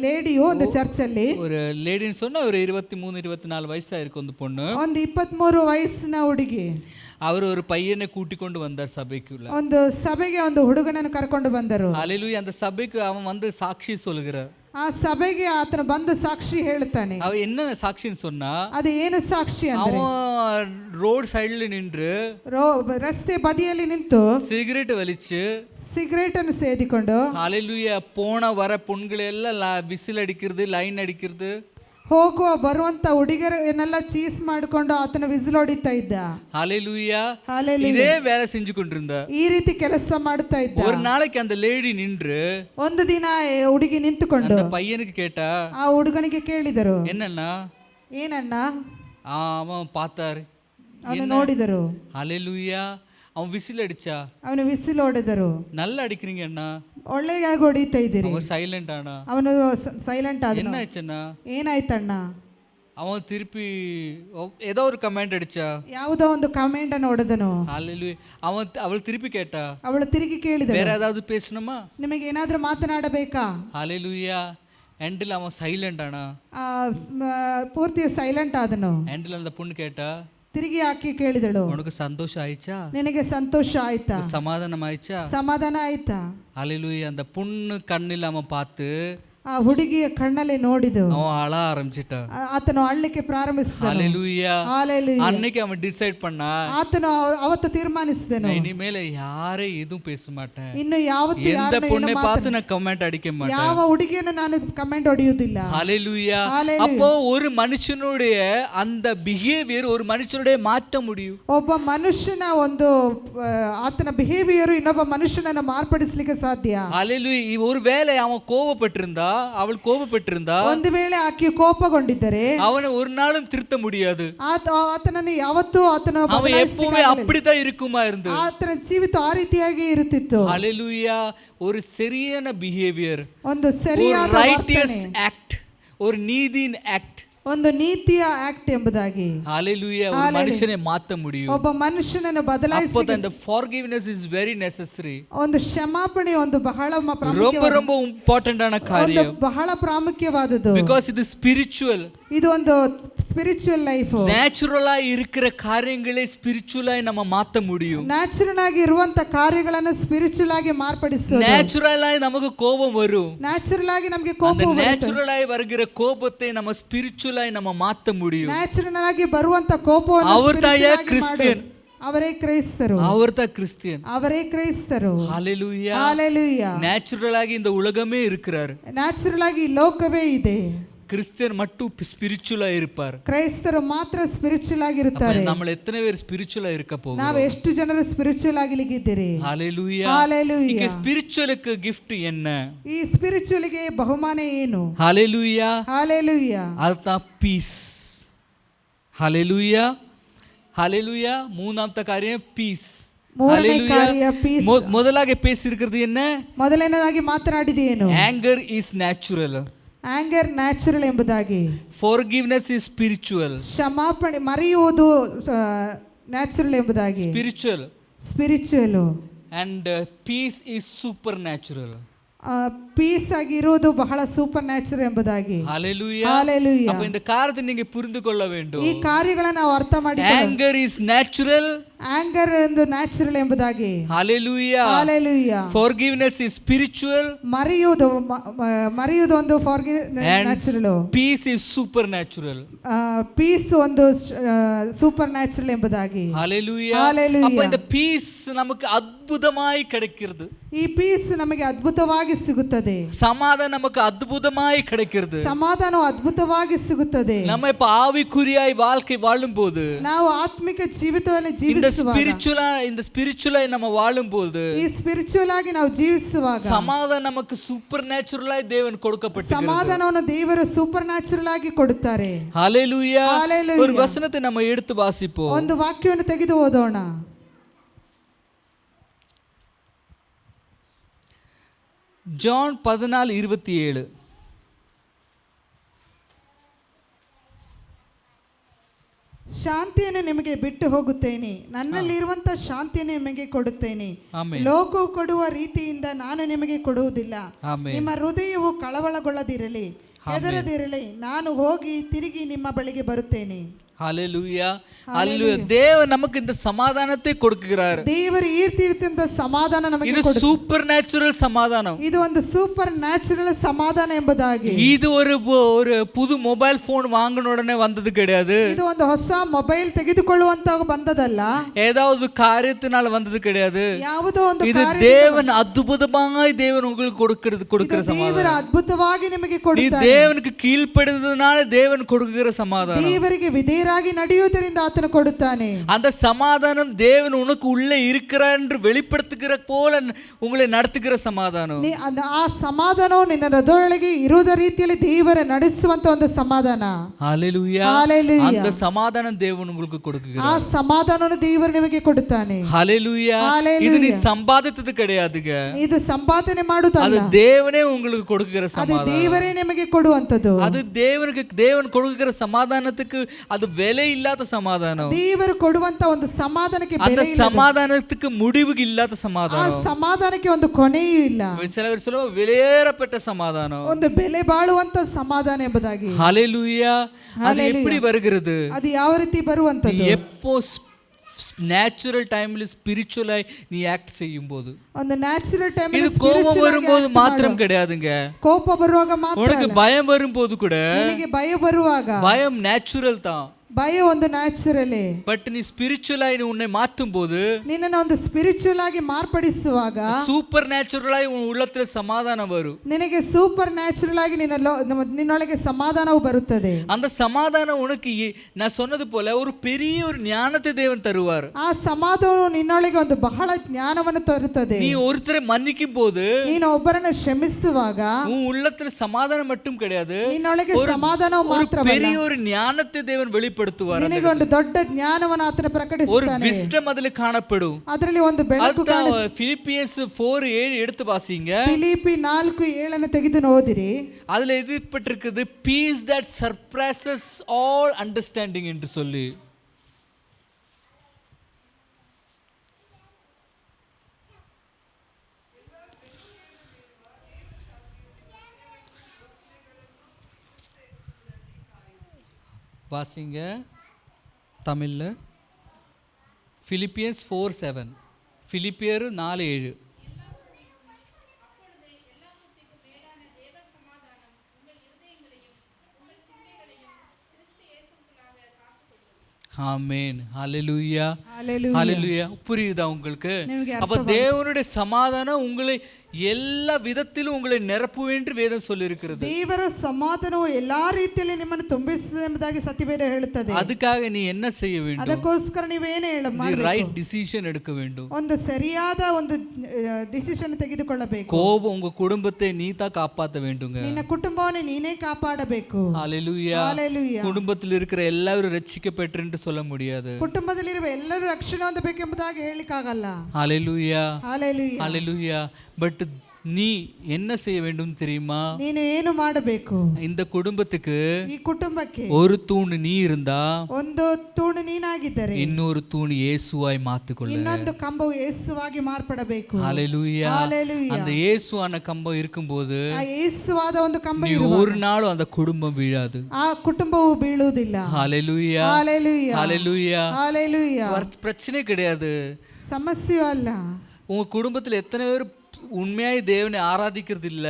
ಲೇಡಿಯು ಒಂದು ಚರ್ಚಲ್ಲಿ ஒரு லேடின்னு சொன்னா ஒரு 23 24 வயசா இருக்கு அந்த பொண்ணு. ಒಂದು 23 ವಯಸ್ಸಿನ ಹುಡುಗಿ அவர் ஒரு பையனை கூட்டிக்கொண்டு வந்தார் சபைக்குள்ள. ಒಂದು ಸಭೆಗೆ ಒಂದು ಹುಡುಗನನ್ನು ಕರ್ಕೊಂಡು ಬಂದರು. ஹalleluya அந்த சபைக்கு அவன் வந்து சாட்சி சொல்லுகிறார். ಆ ಸಭೆಗೆ ಆತನ ಬಂದು ಸಾಕ್ಷಿ ಹೇಳ್ತಾನೆ. அவன் என்ன சாட்சின்னு சொன்னா ಅದು ಏನು ಸಾಕ್ಷಿ ಅಂದ್ರೆ அவன் ரோட் சைடுல நின்று ರಸ್ತೆ ಬದಿಯಲ್ಲಿ ನಿಂತು சிகரெட் வலிச்சு ಸಿಗರೇಟ್ ಅನ್ನು ಸೇದಿಕೊಂಡು ஹalleluya போன வர பொண்களெல்லாம் விசில் அடிக்கிறது லைன் அடிக்கிறது ಹೋಗುವ ಬರುವಂತ ಹುಡುಗರನ್ನೆಲ್ಲ ಚೀಸ್ ಮಾಡಿಕೊಂಡು ಆತನ ವಿಸಿಲ್ ಹೊಡಿತಾ ಇದ್ದ. ஹalleluya ಹಾಲೆಲೂಯಾ. இதே வேலை செஞ்சு கொண்டிருந்தா. ಈ ರೀತಿ ಕೆಲಸ ಮಾಡ್ತಾ ಇದ್ದ. ஒரு நாளைக்கு அந்த லேடி நின்று ಒಂದು ದಿನ ಹುಡುಗಿ ನಿಂತುಕೊಂಡು அந்த பையனுக்கு கேட்டா ಆ ಹುಡುಗನಿಗೆ ಕೇಳಿದರು, என்னன்னா ಏನಣ್ಣ? அவன் பார்த்தாரு. ಅವನು ನೋಡಿದರು. ஹalleluya அவன் விசில் அடிச்சா. ಅವನು ವಿಸಿಲ್ ಹೊಡೆದರು. நல்லா அடிக்கிறீங்க அண்ணா. ಒಳ್ಳೆಯಾಗಿ ಹೊಡಿತಾ ಇದ್ದೀರಿ. அவன் சைலண்ட் ஆனா. ಅವನು ಸೈಲೆಂಟ್ ಆದ. என்ன ஆச்சுன்னா ಏನಾಯ್ತಣ್ಣ? அவன் திருப்பி ஏதோ ஒரு கமெண்ட் அடிச்சா. ಯಾವುದೋ ಒಂದು ಕಮೆಂಟ್ ಅನ್ನು ಹೊಡೆದನು. ஹalleluya அவள் திருப்பಿ கேட்டா. ಅವಳು ತಿರುಗಿ ಕೇಳಿದಳು, வேற ஏதாவது பேசணுமா? ನಿಮಗೆ ಏನಾದರೂ ಮಾತನಾಡಬೇಕಾ? ஹalleluya ಎಂಡಿಲ್ அவன் சைலண்ட் ஆனா. ಪೂರ್ತಿ ಸೈಲೆಂಟ್ ಆದನು. ಎಂಡಿಲ್ அந்த பொண்ணு கேட்டா. ತಿರುಗಿ ಆಕೆ ಕೇಳಿದಳು, உனக்கு சந்தோஷம் ஆயிச்சா? ನಿನಗೆ ಸಂತೋಷ ಆಯ್ತಾ? சமாதானம் ஆயிச்சா? ಸಮಾಧಾನ ಆಯ್ತಾ? ஹalleluya அந்த பொண்ணு கண்ணில் அவன் பார்த்து ಆ ಹುಡುಗಿಯ ಕಣ್ಣಲ್ಲಿ ನೋಡಿದು அவன் அழ ஆரம்பிச்சிட்டா. ಆತನು ಅಳ್ಳಿಕ್ಕೆ ಪ್ರಾರಂಭಿಸಿದನು. ஹalleluya ಹಾಲೆಲೂಯಾ. அன்னைக்கு அவன் டிசைட் பண்ணா ಆತನು ಅವತ್ತು ತೀರ್ಮಾನಿಸಿದನು, இனிமேல யாரே எதுவும் பேச மாட்டேன். ಇನ್ನು ಯಾವತ್ತೂ எந்த ಯಾರನ್ನೂ பொண்ணை ಏನು பார்த்து நான் கமெண்ட் அடிக்க மாட்டேன். ಯಾವ ಹುಡುಗಿಯನ್ನು ನಾನು ಕಮೆಂಟ್ ಹೊಡೆಯುವುದಿಲ್ಲ. ஹalleluya ஹalleluya. அப்போ ஒரு மனுஷனுடைய அந்த பிஹேவியர் ஒரு மனுஷனுடைய மாற்ற முடியும். ಒಬ್ಬ ಮನುಷ್ಯನ ಒಂದು ಆತನ ಬಿಹೇವಿಯರ್ ಇನ್ನೊಬ್ಬ ಮನುಷ್ಯನನ್ನು ಮಾರ್ಪಡಿಸಲಿಕ್ಕೆ ಸಾಧ್ಯ. ஹalleluya ஒருவேளை அவன் கோபப்பட்டிருந்தா அவள் கோபப்பட்டிருந்தா ಒಂದು ವೇಳೆ ಆಕೆ ಕೋಪಗೊಂಡಿದ್ದರೆ அவனை ஒரு நாளும் திருத்த முடியாது. ಆತನನ್ನು ಯಾವತ್ತೂ ಆತನ அவன் எப்பவுமே அப்படித்தான் இருக்குமா இருந்து. ಆತನ ಜೀವಿತ ಆ ರೀತಿಯಾಗಿ ಇರುತ್ತಿತ್ತು. ஹalleluya ஒரு சரியான பிஹேவியர் ಒಂದು ಸರಿಯಾದ ரைட்டியஸ் ஆக்ட் ஒரு நீதியின் ஆக்ட் ಒಂದು ನೀತಿಯ ಆಕ್ಟ್ ಎಂಬುದಾಗಿ ஹalleluya ஒரு மனுஷனை மாத்த முடியும். ಒಬ್ಬ ಮನುಷ್ಯನನ್ನು அப்போ ಬದಲಾಯಿಸಲಿಕ್ಕೆ அந்த forgiveness is very necessary. ಒಂದು ಕ್ಷಮಾಪಣೆ ಒಂದು ಬಹಳ ரொம்ப ரொம்ப ಇಂಪಾರ್ಟೆಂಟಾன காரியம். ಬಹಳ ಪ್ರಾಮುಖ್ಯವಾದದ್ದು. because இது spiritual. ಇದು ಒಂದು ಸ್ಪಿರಿಚುವಲ್ ಲೈಫ್. நேச்சுரலா இருக்கிற காரியங்களை ஸ்பிரிச்சுவலா நம்ம மாத்த முடியும். ನ್ಯಾಚುರಲ್ ಆಗಿ ಇರುವಂತ ಕಾರ್ಯಗಳನ್ನು ಸ್ಪಿರಿಚುವಲ್ ಆಗಿ ಮಾರ್ಪಡಿಸೋದು. நேச்சுரலா நமக்கு கோபம் வரும். ನ್ಯಾಚುರಲ್ ಆಗಿ ನಮಗೆ ಕೋಪ அந்த ಬರುತ್ತೆ. நேச்சுரலா வருகிற கோபத்தை நம்ம ஸ்பிரிச்சுவலா நம்ம மாத்த முடியும். ನ್ಯಾಚುರಲ್ ಆಗಿ ಬರುವಂತ ಕೋಪವನ್ನು அவர்தான் கிறிஸ்டியன். ಅವರೇ ಕ್ರೈಸ್ತರು. அவர்தான் கிறிஸ்டியன். ಅವರೇ ಕ್ರೈಸ್ತರು. ஹalleluya ಹಾಲೆಲೂಯಾ. நேச்சுரல் ஆகி இந்த உலகமே இருக்கிறார். ನ್ಯಾಚುರಲ್ ಆಗಿ ಲೋಕವೇ ಇದೆ. கிறிஸ்டியன் மட்டும் ஸ்பிரிச்சுவலா இருப்பார். ಕ್ರೈಸ್ತರು ಮಾತ್ರ ಸ್ಪಿರಿಚುವಲ್ ಆಗಿರುತ್ತಾರೆ. நம்ம எத்தனை பேர் ஸ்பிரிச்சுவலா இருக்க போகிறோம்? ನಾವು ಎಷ್ಟು ಜನರು ಸ್ಪಿರಿಚುವಲ್ ಆಗಲಿಕ್ಕಿದ್ದೀರಿ? ஹalleluya ಹಾಲೆಲೂಯಾ. இங்க ஸ்பிரிச்சுவலுக்கு gift என்ன? ಈ ಸ್ಪಿರಿಚುವಲ್ಗೆ ಬಹುಮಾನ ಏನು? ஹalleluya ಹಾಲೆಲೂಯಾ. அதுதான் பீஸ். ஹalleluya ஹalleluya மூணாவது காரியம் பீஸ். ಮೂರನೇ ಕಾರ್ಯ ಪೀಸ್. முதலாக பேசியிருக்கிறது என்ன? ಮೊದಲನೇದಾಗಿ ಮಾತನಾಡಿದೆ ಏನು? anger is natural. Anger natural ಎಂಬುದಾಗಿ. forgiveness is spiritual. ಕ್ಷಮಾಪಣೆ ಮರೆಯುವುದು ನ್ಯಾಚುರಲ್ ಎಂಬುದಾಗಿ. Spiritual. and peace is supernatural. Peace ಆಗಿ ಇರುವುದು ಬಹಳ ಸೂಪರ್ ನ್ಯಾಚುರಲ್ ಎಂಬುದಾಗಿ. Hallelujah hallelujah. அப்ப இந்த காரியத்தை நீங்க புரிந்து கொள்ள வேண்டும். ಈ ಕಾರ್ಯಗಳನ್ನು ನಾವು ಅರ್ಥ ಮಾಡಿ. anger is natural. ಆಂಗರ್ ಒಂದು ನ್ಯಾಚುರಲ್ ಎಂಬುದಾಗಿ. hallelujah hallelujah. forgiveness is spiritual. ಮರೆಯುವುದು ಒಂದು natural. peace is supernatural. Peace ಒಂದು ಸೂಪರ್ ನ್ಯಾಚುರಲ್ ಎಂಬುದಾಗಿ. hallelujah hallelujah. அப்ப இந்த peace நமக்கு அற்புதமாய் கிடைக்கிறது. ಈ ಪೀಸ್ ನಮಗೆ ಅದ್ಭುತವಾಗಿ ಸಿಗುತ್ತದೆ. சமாதானம் நமக்கு அற்புதமாய் கிடைக்கிறது. ಸಮಾಧಾನ ಅದ್ಭುತವಾಗಿ ಸಿಗುತ್ತದೆ. நம்ம இப்ப ஆவிக்குரியாய் வாழ்க்கை வாழும்போது ನಾವು ಆತ್ಮಿಕ ಜೀವಿತವನ್ನು இந்த இந்த ஸ்பிரிச்சுவலா நம்ம வாழும்போது ಈ ಸ್ಪಿರಿಚುವಲ್ ಆಗಿ ನಾವು ಜೀವಿಸುವಾಗ ಸಮಾಧಾನ ನಮಗೆ ಸೂಪರ್ ನ್ಯಾಚುರಲ್ ಆಗಿ ದೇವನ್ ಕೊಡಲ್ಪಟ್ಟಿದೆ. ಸಮಾಧಾನವನ್ನು ದೇವರು ಸೂಪರ್ ನ್ಯಾಚುರಲ್ ಆಗಿ ಕೊಡುತ್ತಾರೆ. ஹalleluya. Hallelujah. ஒரு வசனத்தை நம்ம எடுத்து வாசிப்போம். ಒಂದು ವಾಕ್ಯವನ್ನು ತೆಗೆದು ಓದೋಣ. ಜಾನ್ 14:27. ಶಾಂತಿಯನ್ನು ನಿಮಗೆ ಬಿಟ್ಟು ಹೋಗುತ್ತೇನೆ, ನನ್ನಲ್ಲಿರುವಂತ ಶಾಂತಿಯನ್ನು ನಿಮಗೆ ಕೊಡುತ್ತೇನೆ. ಲೋಕವು ಕೊಡುವ ರೀತಿಯಿಂದ ನಾನು ನಿಮಗೆ ಕೊಡುವುದಿಲ್ಲ. ನಿಮ್ಮ ಹೃದಯವು ಕಳವಳಗೊಳ್ಳದಿರಲಿ, ಹೆದರದಿರಲಿ. ನಾನು ಹೋಗಿ ತಿರುಗಿ ನಿಮ್ಮ ಬಳಿಗೆ ಬರುತ್ತೇನೆ. ஹalleluya. ஹalleluya. தேவன் நமக்கு இந்த சமாதானத்தை கொடுக்கிறார். ದೇವರು ಈ ರೀತಿಯಿಂದ ಸಮಾಧಾನ ನಮಗೆ ಇದು ಸೂಪರ್ ನ್ಯಾಚುರಲ್ ಸಮಾಧಾನ. ಇದು ಒಂದು ಸೂಪರ್ ನ್ಯಾಚುರಲ್ ಸಮಾಧಾನ ಎಂಬುದಾಗಿ. இது ஒரு புது ಮೊಬೈಲ್ ಫೋನ್ வாங்கின உடனே வந்தது கிடையாது. ಇದು ಒಂದು ಹೊಸ ಮೊಬೈಲ್ ತೆಗೆದುಕೊಳ್ಳುವಂತ ಬಂದದಲ್ಲ. ஏதாவது காரியத்தினால வந்தது கிடையாது. ಯಾವುದೋ ಒಂದು இது தேவன் அற்புதமாய் தேவன் உங்களுக்கு கொடுக்கிற சமாதானம். ದೇವರು ಅದ್ಭುತವಾಗಿ ನಿಮಗೆ ಕೊಡುತ್ತಾರೆ. தேவனுக்கு கீழ்ப்படிந்ததனால தேவன் கொடுக்கிற சமாதானம். ದೇವರಿಗೆ ವಿಧೇಯರಾಗಿ ನಡೆಯುವುದರಿಂದ ಆತನು ಕೊಡುತ್ತಾನೆ. அந்த சமாதானம் தேவன் உனக்கு உள்ளே இருக்கிறார் என்று வெளிப்படுத்துகிற போல உங்களை நடத்துகிற சமாதானம். ಆ ಸಮಾಧಾನವು ನಿನ್ನ ಹೃದಯದೊಳಗೆ ಇರುವ ರೀತಿಯಲ್ಲಿ ದೇವರ ನಡೆಸುವಂತ ಒಂದು ಸಮಾಧಾನ. ஹalleluya. ஹalleluya. அந்த சமாதானம் தேவன் உங்களுக்கு கொடுக்கிறார். ಆ ಸಮಾಧಾನವನ್ನು ದೇವರು ನಿಮಗೆ ಕೊಡುತ್ತಾನೆ. ஹalleluya. இது நீ சம்பாதித்தது கிடையாதுங்க. ಇದು ಸಂಪಾದನೆ ಮಾಡುವುದಲ್ಲ. அது தேவனே உங்களுக்கு கொடுக்கிற சமாதானம். ಅದು ದೇವರೇ ನಿಮಗೆ ಕೊಡುವಂತದ್ದು. அது தேவன் கொடுக்கிற சமாதானத்துக்கு அது விலை இல்லாத சமாதானம். ದೇವರು ಕೊಡುವಂತ ಒಂದು ಸಮಾಧಾನಕ್ಕೆ ಬೆಲೆ அந்த ಇಲ್ಲ. சமாதானத்துக்கு முடிவு இல்லாத ಆ சமாதானம். ಸಮಾಧಾನಕ್ಕೆ ಒಂದು ಕೊನೆಯೂ ಇಲ್ಲ. சிலவர் சொல்லுவாங்க வெளியேறப்பட்ட சமாதானம். ಒಂದು ಬೆಲೆ ಬಾಳುವಂತ ಸಮಾಧಾನ ಎಂಬುದಾಗಿ. ஹalleluya. அது எப்படி வருகிறது? ಅದು ಯಾವ ರೀತಿ ಬರುವಂತದ್ದು? எப்போ ನ್ಯಾಚುರಲ್ ಟೈಮಲ್ಲಿ ಸ್ಪಿರಿಚುವಲ್ ಆಗಿ ನೀ ಆಕ್ಟ್ செய்யும்போது. ಒಂದು ನ್ಯಾಚುರಲ್ ಟೈಮ್ இது கோபம் வரும்போது மாத்திரம் கிடையாதுங்க. ಕೋಪ ಬರುವಾಗ ಮಾತ್ರ. உனக்கு பயம் வரும்போது கூட, ನಿನಗೆ ಭಯ ಬರುವಾಗ, பயம் ನ್ಯಾಚುರಲ್ தான். ಭಯ ಒಂದು ನ್ಯಾಚುರಲೇ. ಬಟ್ ನೀ ಸ್ಪಿರಿಚುವಲ್ ಆಗಿ ಉನ್னை மாற்றும் போது, ನಿನ್ನನ್ನು ಒಂದು ಸ್ಪಿರಿಚುವಲ್ ಆಗಿ ಮಾರ್ಪಡಿಸುವಾಗ, ಸೂಪರ್ ನ್ಯಾಚುರಲ್ ಆಗಿ ಉನ್ உள்ளத்துல ಸಮಾಧಾನ வரும். ನಿನಗೆ ಸೂಪರ್ ನ್ಯಾಚುರಲ್ ಆಗಿ ನಿನ್ನೊಳಗೆ ಸಮಾಧಾನವು ಬರುತ್ತದೆ. அந்த சமாதானம் உனக்கு நான் சொன்னது போல ஒரு பெரிய ஒரு ஞானத்தை தேவன் தருவார். ಆ ಸಮಾಧಾನವು ನಿನ್ನೊಳಗೆ ಒಂದು ಬಹಳ ಜ್ಞಾನವನ್ನು ತರುತ್ತದೆ. நீ ஒருத்தரை மன்னிக்கும் போது, ನೀನು ಒಬ್ಬರನ್ನು ಕ್ಷಮಿಸುವಾಗ, உன் உள்ளத்துல சமாதானம் மட்டும் கிடையாது, ನಿನ್ನೊಳಗೆ ಸಮಾಧಾನವು ಮಾತ್ರವಲ್ಲ, பெரிய ஒரு ஞானத்தை தேவன் வெளிப்படுத்துவார். ನಿನಗೆ ಒಂದು ದೊಡ್ಡ ಜ್ಞಾನವನ್ನು ಆತನು ಪ್ರಕಟಿಸುತ್ತಾನೆ. ஒரு ವಿಸ್ಡಮ್ ಅದರಲ್ಲಿ ಕಾಣಪடும். ಅದರಲ್ಲಿ ಒಂದು ಬೆಳಕು ಕಾಣಿಸುತ್ತದೆ. ಫಿಲಿಪಿಯನ್ಸ್ 4:7 எடுத்து வாசிங்க. ಫಿಲಿಪ್ಪಿ 4:7 ತೆಗೆದು ಓದಿರಿ. அதுல எழுதப்பட்டிருக்குது peace that surpasses all understanding என்று சொல்லி. வாசிங்க தமிழ்ல. பிலிப்பியன்ஸ் 4:7. பிலிப்பியர் 4:7. ஆமென். ஹalleluya. ஹalleluya. புரியுதா உங்களுக்கு? அப்ப தேவனுடைய சமாதானம் உங்களை எல்லா விதத்திலும் உங்களை நிரப்புவேன் என்று வேதம் சொல்லியிருக்கிறது. ದೇವರ ಸಮಾಧಾನವು ಎಲ್ಲಾ ರೀತಿಯಲ್ಲಿ ನಿಮ್ಮನ್ನು ತುಂಬಿಸುತ್ತದೆ ಎಂಬುದಾಗಿ ಸತ್ಯವೇದ ಹೇಳುತ್ತದೆ. ಅದಕ್ಕಾಗಿ ನೀ என்ன செய்ய வேண்டும்? ಅದಕ್ಕೋಸ್ಕರ ನೀವೇನೇ ಮಾಡಬೇಕು? ರೈಟ್ ಡಿಸಿಷನ್ எடுக்க வேண்டும். ಒಂದು ಸರಿಯಾದ ಒಂದು ಡಿಸಿಷನ್ ತೆಗೆದುಕೊಳ್ಳಬೇಕು. கோபம் உங்க குடும்பத்தை நீ தான் காப்பாற்ற வேண்டுங்க. ನಿನ್ನ ಕುಟುಂಬವನ್ನು ನೀನೇ ಕಾಪಾಡಬೇಕು. ஹalleluya. ஹalleluya. குடும்பத்தில் இருக்கிற எல்லாரும் ரட்சிக்கப்பட்டு என்று சொல்ல முடியாது. ಕುಟುಂಬದಲ್ಲಿರುವ ಎಲ್ಲರೂ ರಕ್ಷಣೆ ಹೊಂದಬೇಕೆಂಬುದಾಗಿ ಹೇಳಿಕಾಗಲ್ಲ. ஹalleluya. ஹalleluya. ஹalleluya. பட் நீ என்ன செய்ய வேண்டும் தெரியுமா? ನೀನು ಏನು ಮಾಡಬೇಕು? இந்த குடும்பத்துக்கு ಈ ಕುಟುಂಬಕ್ಕೆ ஒரு தூண் நீ இருந்தா, ಒಂದು ತೂಣು ನೀನಾಗಿದ್ದರೆ, இன்னொரு தூண் இயேசுவாய் மாத்திக்கொள்ள. ಇನ್ನೊಂದು ಕಂಬವು ಯೇಸುವಾಗಿ ಮಾರ್ಪಡಬೇಕು. ஹalleluya. ஹalleluya. அந்த இயேசுவான கம்பம் இருக்கும்போது ಆ ಯೇಸುವಾದ ಒಂದು ಕಂಬ நீ ஒரு நாளும் அந்த குடும்பம் வீழாது. ಆ ಕುಟುಂಬವು ಬೀಳುವುದಿಲ್ಲ. ஹalleluya. ஹalleluya. ஹalleluya. ஹalleluya. பிரச்சனை கிடையாது. ಸಮಸ್ಯೆ ಅಲ್ಲ. உங்க குடும்பத்தில் எத்தனை பேர் உண்மையாய் தேவனை ஆராதிக்கிறது இல்ல?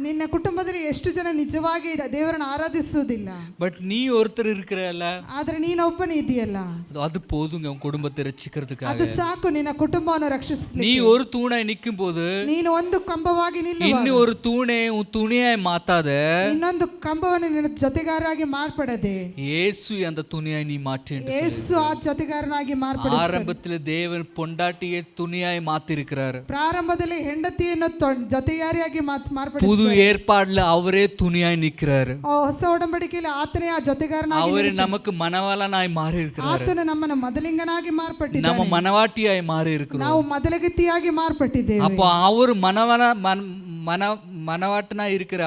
ನಿನ್ನ ಕುಟುಂಬದಲ್ಲಿ ಎಷ್ಟು ಜನ ನಿಜವಾಗಿ ದೇವರನ್ನು ಆರಾಧಿಸುವುದಿಲ್ಲ. பட் நீ ஒருத்தர் இருக்கிறல்ல, ಆದ್ರೆ ನೀನೊಬ್ಬನೇ ಇದೆಯಲ್ಲ, அது போதுங்க உன் குடும்பத்தை ரட்சிக்கிறதுக்காக. ಅದು ಸಾಕು ನಿನ್ನ ಕುಟುಂಬವನ್ನು ರಕ್ಷಿಸಲಿಕ್ಕೆ. நீ ஒரு தூணாய் நிக்கும் போது ನೀನು ಒಂದು ಕಂಬವಾಗಿ ನಿಲ್ಲುವಾಗ இன்னும் ஒரு தூணை உன் துணியாய் மாத்தாத, ಇನ್ನೊಂದು ಕಂಬವನ್ನು ನಿನ್ನ ಜೊತೆಗಾರರಾಗಿ ಮಾರ್ಪಡದೆ இயேசு அந்த துணியாய் நீ மாற்று என்று சொல்லி. ಯೇಸು ಆ ಜೊತೆಗಾರನಾಗಿ ಮಾರ್ಪಡ. ஆரம்பத்தில் தேவன் பொண்டாட்டியை துணியாய் மாத்திருக்கிறார். ಪ್ರಾರಂಭದಲ್ಲಿ ಹೆಂಡತಿಯನ್ನು ಜೊತೆಗಾರಿಯಾಗಿ ಮಾರ್ಪಡ. புது ஏற்பாடுல அவரே துணியாய் நிற்கிறாரு. ಹೊಸ ಒಡಂಬಡಿಕೆಯಲ್ಲಿ ಆತನೇ ಆ ಜೊತೆಗಾರನಾಗಿ, அவரே நமக்கு மணவாளனாய் மாறி இருக்கிறார். ಆತನು ನಮ್ಮನ್ನು ಮೊದಲಿಂಗನಾಗಿ ಮಾರ್ಪಟ್ಟಿದ್ದಾನೆ, நம்ம மணவாட்டியாய் மாறி இருக்கிறோம். ನಾವು ಮೊದಲಗತಿಯಾಗಿ ಮಾರ್ಪಟ್ಟಿದ್ದೇವೆ. அப்போ அவர் மணவாட்டனாய் இருக்கிற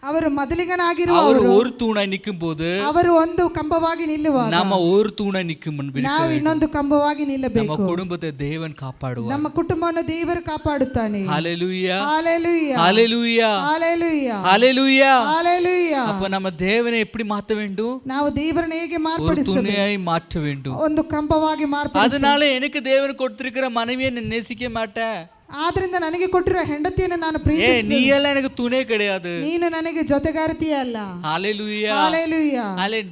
ಅವರು ಮೊದಲಿಗನಾಗಿರುವ அவர் ஒரு தூணாய் நிற்கும் போது ಅವರು ಒಂದು ಕಂಬವಾಗಿ ನಿಲ್ಲುವಾಗ நாம ஒரு தூணாய் நிற்கும் ನಾವು ಇನ್ನೊಂದು ಕಂಬವಾಗಿ நம்ம ನಿಲ್ಲಬೇಕು. குடும்பத்தை தேவன் காப்பாடுவார். ನಮ್ಮ ಕುಟುಂಬವನ್ನು ದೇವರು ಕಾಪಾಡುತ್ತಾನೆ. ஹalleluya ஹalleluya ஹalleluya ஹalleluya ஹalleluya. ஹalleluya. அப்ப நம்ம தேவனை எப்படி மாத்த வேண்டும்? ನಾವು ದೇವರನ್ನು ಹೇಗೆ ஒரு ಮಾರ್ಪಡಿಸಬೇಕು? துணையாய் மாற்ற வேண்டும். ಒಂದು ಕಂಬವಾಗಿ ಮಾರ್ಪಡಿಸಬೇಕು. அதனால எனக்கு தேவன் கொடுத்திருக்கிற மனைவியை நான் நேசிக்க மாட்டேன். ಆದ್ರಿಂದ ನನಗೆ ಕೊಟ್ಟಿರುವ ಹೆಂಡತಿಯನ್ನು ನಾನು நீ ಪ್ರೀತಿಸುತ್ತೇನೆ. எல்லாம் எனக்கு துணை கிடையாது. ನೀನು ನನಗೆ ಜೊತೆಗಾರತಿಯೇ ಅಲ್ಲ. ஹalleluya ஹalleluya.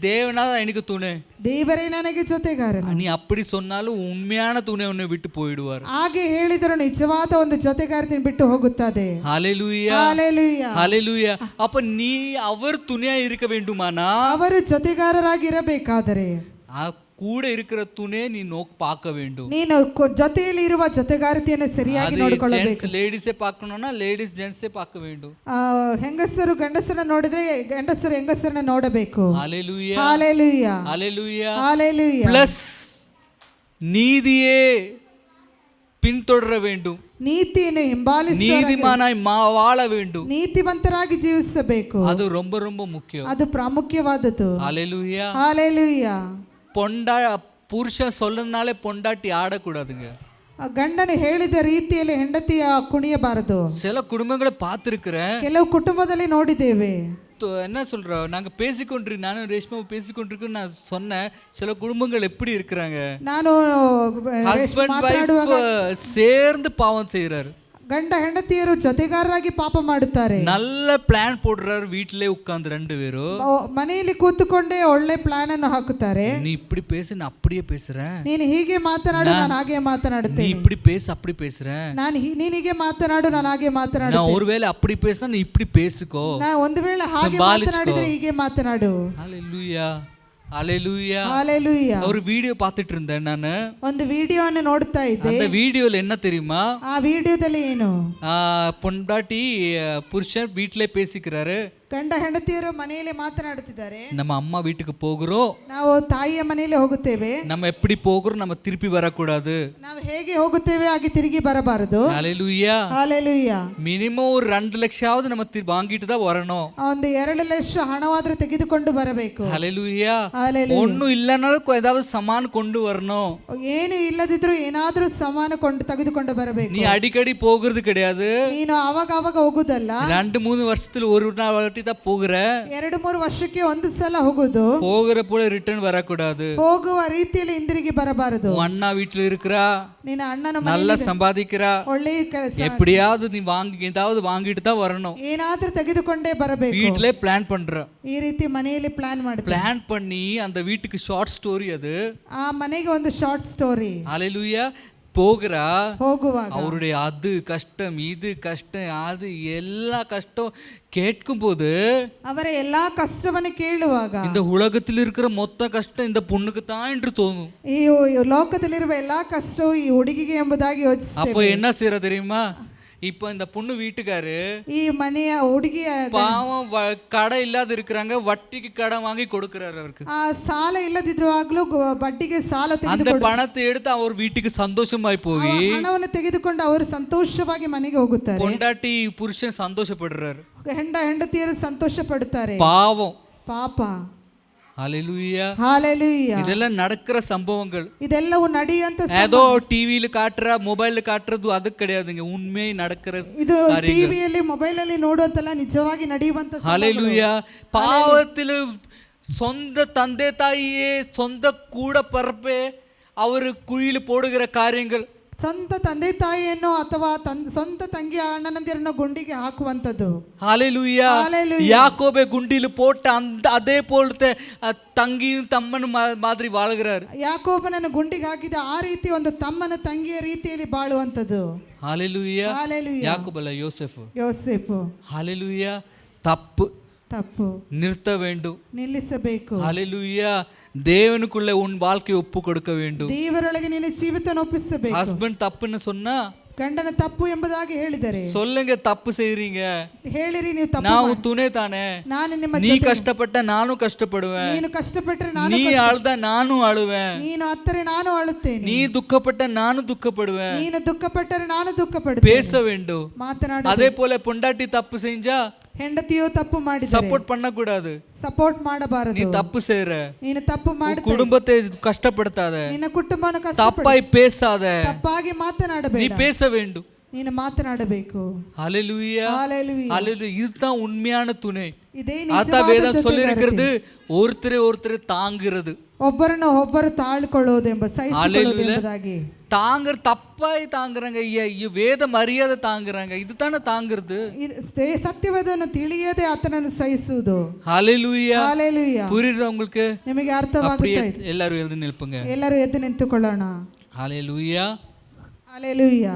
தேவனா எனக்கு துணை. ದೇವರೇ ನನಗೆ ಜೊತೆಗಾರನು. நீ அப்படி சொன்னாலும் உண்மையான துணை உன்னை விட்டு போயிடுவார். ಹಾಗೆ ಹೇಳಿದರೂ ನಿಜವಾದ ಒಂದು ಜೊತೆಗಾರತಿಯನ್ನು ಬಿಟ್ಟು ಹೋಗುತ್ತದೆ. ஹalleluya ஹalleluya. ஹalleluya. அப்ப நீ அவர் துணையா இருக்க வேண்டுமானா ಅವರು ಜೊತೆಗಾರರಾಗಿರಬೇಕಾದರೆ கூட இருக்கிற துணை நீ பார்க்க வேண்டும். ನೀನು ಜೊತೆಯಲ್ಲಿ ಇರುವ ಜೊತೆಗಾರತಿಯನ್ನು ಸರಿಯಾಗಿ ನೋಡಿಕೊಳ್ಳಬೇಕು. ಲೇಡೀಸೇ பார்க்கணும்னா ಲೇಡೀಸ್ ಜೆಂಟ್ಸೇ பார்க்க வேண்டும். ಹೆಂಗಸರು ಗಂಡಸರನ್ನ ನೋಡಿದ್ರೆ ಗಂಡಸರು ಹೆಂಗಸರನ್ನ ನೋಡಬೇಕು. ஹalleluya ஹalleluya ஹalleluya ஹalleluya. பிளஸ் நீதியே பின்தொடர வேண்டும். ನೀತಿಯನ್ನು ಹಿಂಬಾಲಿಸಿ நீதிமானாய் வாழ வேண்டும். ನೀತಿವಂತರಾಗಿ ಜೀವಿಸಬೇಕು. ಅದು ரொம்ப ரொம்ப ಮುಖ್ಯ. ಅದು ಪ್ರಾಮುಖ್ಯವಾದದ್ದು. ஹalleluya ஹalleluya. புருஷ சொல்லனாலே பொண்டாட்டி ஆடக்கூடாதுங்க. ಗಂಡನು ಹೇಳಿದ ರೀತಿಯಲ್ಲಿ ಹೆಂಡತಿಯ ಕುಣಿಯಬಾರದು. சில குடும்பங்களை பார்த்திருக்கிறேன். ಕೆಲವು ಕುಟುಂಬದಲ್ಲಿ ನೋಡಿದ್ದೇವೆ. என்ன சொல்றோம், நாங்க பேசிக்கொண்டிருக்கோம், நானும் ரேஷ்மாவும் பேசிக்கொண்டிருக்கோம். நான் சொன்னேன் சில குடும்பங்கள் எப்படி இருக்கிறாங்க, ನಾನು ஹஸ்பண்ட் வைஃப் சேர்ந்து பாவம் செய்யறாரு. ಗಂಡ ಹೆಂಡತಿಯರು ಜೊತೆಗಾರರಾಗಿ ಪಾಪ ಮಾಡುತ್ತಾರೆ. நல்ல ಪ್ಲಾನ್ போடுறாரு, வீட்டிலே உட்கார்ந்து ரெண்டு பேரும் ಮನೆಯಲ್ಲಿ ಕೂತುಕೊಂಡೇ ಒಳ್ಳೆ ಪ್ಲಾನ್ ಅನ್ನು ಹಾಕುತ್ತಾರೆ. நீ இப்படி பேசு, நான் அப்படியே பேசுறேன். ನೀನು ಹೀಗೆ ಮಾತನಾಡು, ನಾನು ಹಾಗೆ ಮಾತನಾಡುತ್ತೇನೆ. நீ இப்படி பேசு, அப்படி பேசுறேன். ನೀನು ಹೀಗೆ ಮಾತನಾಡು, ನಾನು ಹಾಗೆ ಮಾತನಾಡುತ್ತೇನೆ. நான் ஒருவேளை அப்படி பேசினா நீ இப்படி பேசிக்கோ. ನಾನು ಒಂದು ವೇಳೆ ಹಾಗೆ ಮಾತನಾಡಿದ್ರೆ ಹೀಗೆ ಮಾತನಾಡು. ஹalleluya ஹalleluya ஹalleluya. ஒரு வீடியோ பார்த்துட்டு இருந்தேன் ನಾನು. ಒಂದು ವಿಡಿಯೋವನ್ನು ನೋಡ್ತಾ ಇದ್ದೆ. அந்த வீடியோல என்ன தெரியுமா, ಆ ವಿಡಿಯೋದಲ್ಲಿ ಏನು, பொண்டாட்டி புருஷன் வீட்டிலே பேசிக்கிறாரு. ಗಂಡ ಹೆಂಡತಿಯರು ಮನೆಯಲ್ಲಿ ಮಾತನಾಡುತ್ತಿದ್ದಾರೆ. நம்ம அம்மா வீட்டுக்கு போகிறோம், ನಾವು ತಾಯಿಯ ಮನೆಯಲ್ಲಿ ಹೋಗುತ್ತೇವೆ. நம்ம எப்படி போகிறோம், நம்ம திருப்பಿ வரக்கூடாது. ನಾವು ಹೇಗೆ ಹೋಗುತ್ತೇವೆ ಹಾಗೆ ತಿರುಗಿ ಬರಬಾರದು. ஹalleluya ஹalleluya. மினிமம் ஒரு 2 லட்சமாவது நம்ம வாங்கிட்டு தான் வரணும். ಒಂದು 2 ಲಕ್ಷ ಹಣವಾದರೂ ತೆಗೆದುಕೊಂಡು ಬರಬೇಕು. ஹalleluya. ஹalleluya. ஒண்ணும் இல்லனாலும் ஏதாவது சாமான் கொண்டு வரணும். ಏನು ಇಲ್ಲದಿದ್ರೂ ಏನಾದರೂ ಸಾಮಾನು ತೆಗೆದುಕೊಂಡು ಬರಬೇಕು. நீ அடிக்கடி போகிறது கிடையாது. ನೀನು ಅವಾಗ ಹೋಗುದಲ್ಲ. 2-3 வருஷத்துல ஒரு வாட்டி தான் போகிற. 2-3 ವರ್ಷಕ್ಕೆ ಒಂದು ಸಲ ಹೋಗುದು. போகிற போல ரிட்டர்ன் வரக்கூடாது. ಹೋಗುವ ರೀತಿಯಲ್ಲಿ ಹಿಂದಿರುಗಿ ಬರಬಾರದು. அண்ணா வீட்டுல இருக்கிறா, ನಿನ್ನ ಅಣ್ಣನ நல்லா சம்பாதிக்கிறா, ಒಳ್ಳೆಯ ಕೆಲಸ, எப்படியாவது நீ ஏதாவது வாங்கிட்டு தான் வரணும். ಏನಾದರೂ ತೆಗೆದುಕೊಂಡೇ ಬರಬೇಕು. வீட்டிலே பிளான் பண்ற. ಈ ರೀತಿ ಮನೆಯಲ್ಲಿ ಪ್ಲಾನ್ ಮಾಡ್ತಾರೆ. பிளான் பண்ணி அந்த வீட்டுக்கு ஷார்ட் ஸ்டோரி அது. ಆ ಮನೆಗೆ ಒಂದು ಶಾರ್ಟ್ ಸ್ಟೋರಿ. ஹalleluya. போகிறா, ಹೋಗುವಾಗ அவருடைய அது கஷ்டம், இது கஷ்டம், அது எல்லா கஷ்டம் கேட்கும்போது, ಅವರ ಎಲ್ಲಾ ಕಷ್ಟವನ್ನು ಕೇಳುವಾಗ இந்த உலகத்தில் இருக்கிற மொத்த கஷ்டம் இந்த பொண்ணுக்கு தான் என்று தோணும். ಈ ಲೋಕದಲ್ಲಿರುವ ಎಲ್ಲಾ ಕಷ್ಟವು ಈ ಹುಡುಗಿಗೆ ಎಂಬುದಾಗಿ ಯೋಚಿಸುತ್ತೇವೆ. அப்போ என்ன செய்யற தெரியுமா, இப்போ இந்த பொண்ணு வீட்டுக்காரு ಈ ಮನೆಯ ಹುಡುಗಿಯ பாவம் கடை இல்லாத இருக்கிறாங்க, வட்டிக்கு கடன் வாங்கி கொடுக்கறாரு அவருக்கு. ಆ ಸಾಲ ಇಲ್ಲದಿರುವಾಗಲೂ ಬಡ್ಡಿಗೆ ಸಾಲ அந்த ತೆಗೆದುಕೊಂಡು பணத்தை எடுத்து அவர் வீட்டுக்கு சந்தோஷமாய் போய் ಹಣವನ್ನು ತೆಗೆದುಕೊಂಡು ಅವರು ಸಂತೋಷವಾಗಿ ಮನೆಗೆ ಹೋಗುತ್ತಾರೆ. பொண்டாட்டி புருஷன் சந்தோஷப்படுறாரு, ಗಂಡ ಹೆಂಡತಿಯರು ಸಂತೋಷ ಪಡುತ್ತಾರೆ. பாவம் ಪಾಪ. ஹalleluya ஹalleluya. இதெல்லாம் நடக்கிற சம்பவங்கள். ಇದೆಲ್ಲವೂ ನಡೆಯುವಂತ ஏதோ டிவில காட்டுற மொபைல்ல காட்டுறது அது கிடையாதுங்க, உண்மை நடக்கிற ಇದು ಟಿವಿಯಲ್ಲಿ ಮೊಬೈಲ್ ಅಲ್ಲಿ ನೋಡುವಂತಲ್ಲ ನಿಜವಾಗಿ ನಡೆಯುವಂತ. ஹalleluya. பாவத்தில் சொந்த தந்தை தாயே, சொந்த கூட பரப்பே அவர் குழியில் போடுகிற காரியங்கள், ಸ್ವಂತ ತಂದೆ ತಾಯಿಯನ್ನು ಅಥವಾ ಸ್ವಂತ ತಂಗಿ ಅಣ್ಣನಂದಿರನ್ನು ಗುಂಡಿಗೆ ಹಾಕುವಂಥದ್ದು. ஹalleluya. யாக்கோபை குண்டில போட்ட அந்த அதே போலത്തെ ತಂಗಿயும் ತಮ್ಮನ ಮಾದರಿ வாழ்கிறார். ಯಾಕೋಬನನ್ನು ಗುಂಡಿಗೆ ಹಾಕಿದ ಆ ರೀತಿ ಒಂದು ತಮ್ಮನ ತಂಗಿಯ ರೀತಿಯಲ್ಲಿ ಬಾಳುವಂಥದ್ದು. ஹalleluya. யாக்கோபல யோசேப்பு. ஹalleluya. தப்பு நிறுத்த வேண்டும், ನಿಲ್ಲಿಸಬೇಕು. ஹalleluya. தேவனுக்குள்ள உன் வாழ்க்கையை ஒப்பு கொடுக்க வேண்டும். ದೇವರೊಳಗೆ ನಿನ್ನ ಜೀವಿತವನ್ನು ಒಪ್ಪಿಸಬೇಕು. ஹஸ்பண்ட் தப்புன்னு சொன்னா ಗಂಡನ ತಪ್ಪು ಎಂಬುದಾಗಿ ಹೇಳಿದರೆ சொல்லுங்க, தப்பு செய்றீங்க, ಹೇಳಿರಿ ನೀವು ತಪ್ಪು. நான் துணை தானே, ನಾನು ನಿಮ್ಮ நீ ಕಷ್ಟಪಟ್ಟ ನಾನು ಕಷ್ಟಪಡುவேன், ನೀನು ಕಷ್ಟಪಟ್ಟರೆ ನಾನು, ನೀ ಅಳ್ದ ನಾನು ಅಳುವೆನ್, ನೀನು ಅತ್ತರೆ ನಾನು ಅಳುತ್ತೇನೆ, நீ துக்கப்பட்ட ನಾನು ದುಃಖப்படுவேன், ನೀನು ದುಃಖಪಟ್ಟರೆ ನಾನು ದುಃಖಪಡುತ್ತೇನೆ. பேச வேண்டும். ಮಾತನಾಡ. அதே போல பொண்டாட்டி தப்பு செஞ்சா ಹೆಂಡತಿಯು ತಪ್ಪು ಮಾಡಿದರೆ ಸಪೋರ್ಟ್ பண்ணக்கூடாது, ಸಪೋರ್ಟ್ ಮಾಡಬಾರದು. நீ தப்பு செய்ற, ನೀನು ತಪ್ಪು ಮಾಡುತ್ತೆ, குடும்பத்தை கஷ்டப்படுத்தாத, ನಿನ್ನ ಕುಟುಂಬವನ್ನು தப்பாய் பேசாத, ತಪ್ಪಾಗಿ ಮಾತನಾಡಬೇಡ, நீ பேச வேண்டும், ನೀನು ಮಾತನಾಡಬೇಕು. ஹalleluya. ஹalleluya. ஹalleluya. இதுதான் உண்மையான துணை. ಇದೇ ಆತ ವೇದ சொல்லிருக்கிறது ஒருத்தரை தாங்குறது, ಒಬ್ಬರನ್ನು ಒಬ್ಬರು ತಾಳ್ಕೊಳ್ಳೋದು ಎಂಬ, ಸಹಿಸಿಕೊಳ್ಳೋದು ಎಂಬುದಾಗಿ. தாங்குற தப்பாய் தாங்குறாங்க, ವೇದ ಮರ್ಯಾದೆ தாங்குறாங்க, இதுதானே தாங்குறது. ಸತ್ಯವೇದವನ್ನು ತಿಳಿಯದೆ ಆತನನ್ನು ಸಹಿಸುವುದು. ஹalleluya. ஹalleluya. புரியுதா உங்களுக்கு? ನಿಮಗೆ ಅರ್ಥವಾಗುತ್ತಾ? ಎಲ್ಲರೂ ಎದ್ದು ನಿಲ್ಪುங்க, ಎಲ್ಲರೂ ಎದ್ದು ನಿಂತುಕೊಳ್ಳೋಣ. ஹalleluya. ஹalleluya.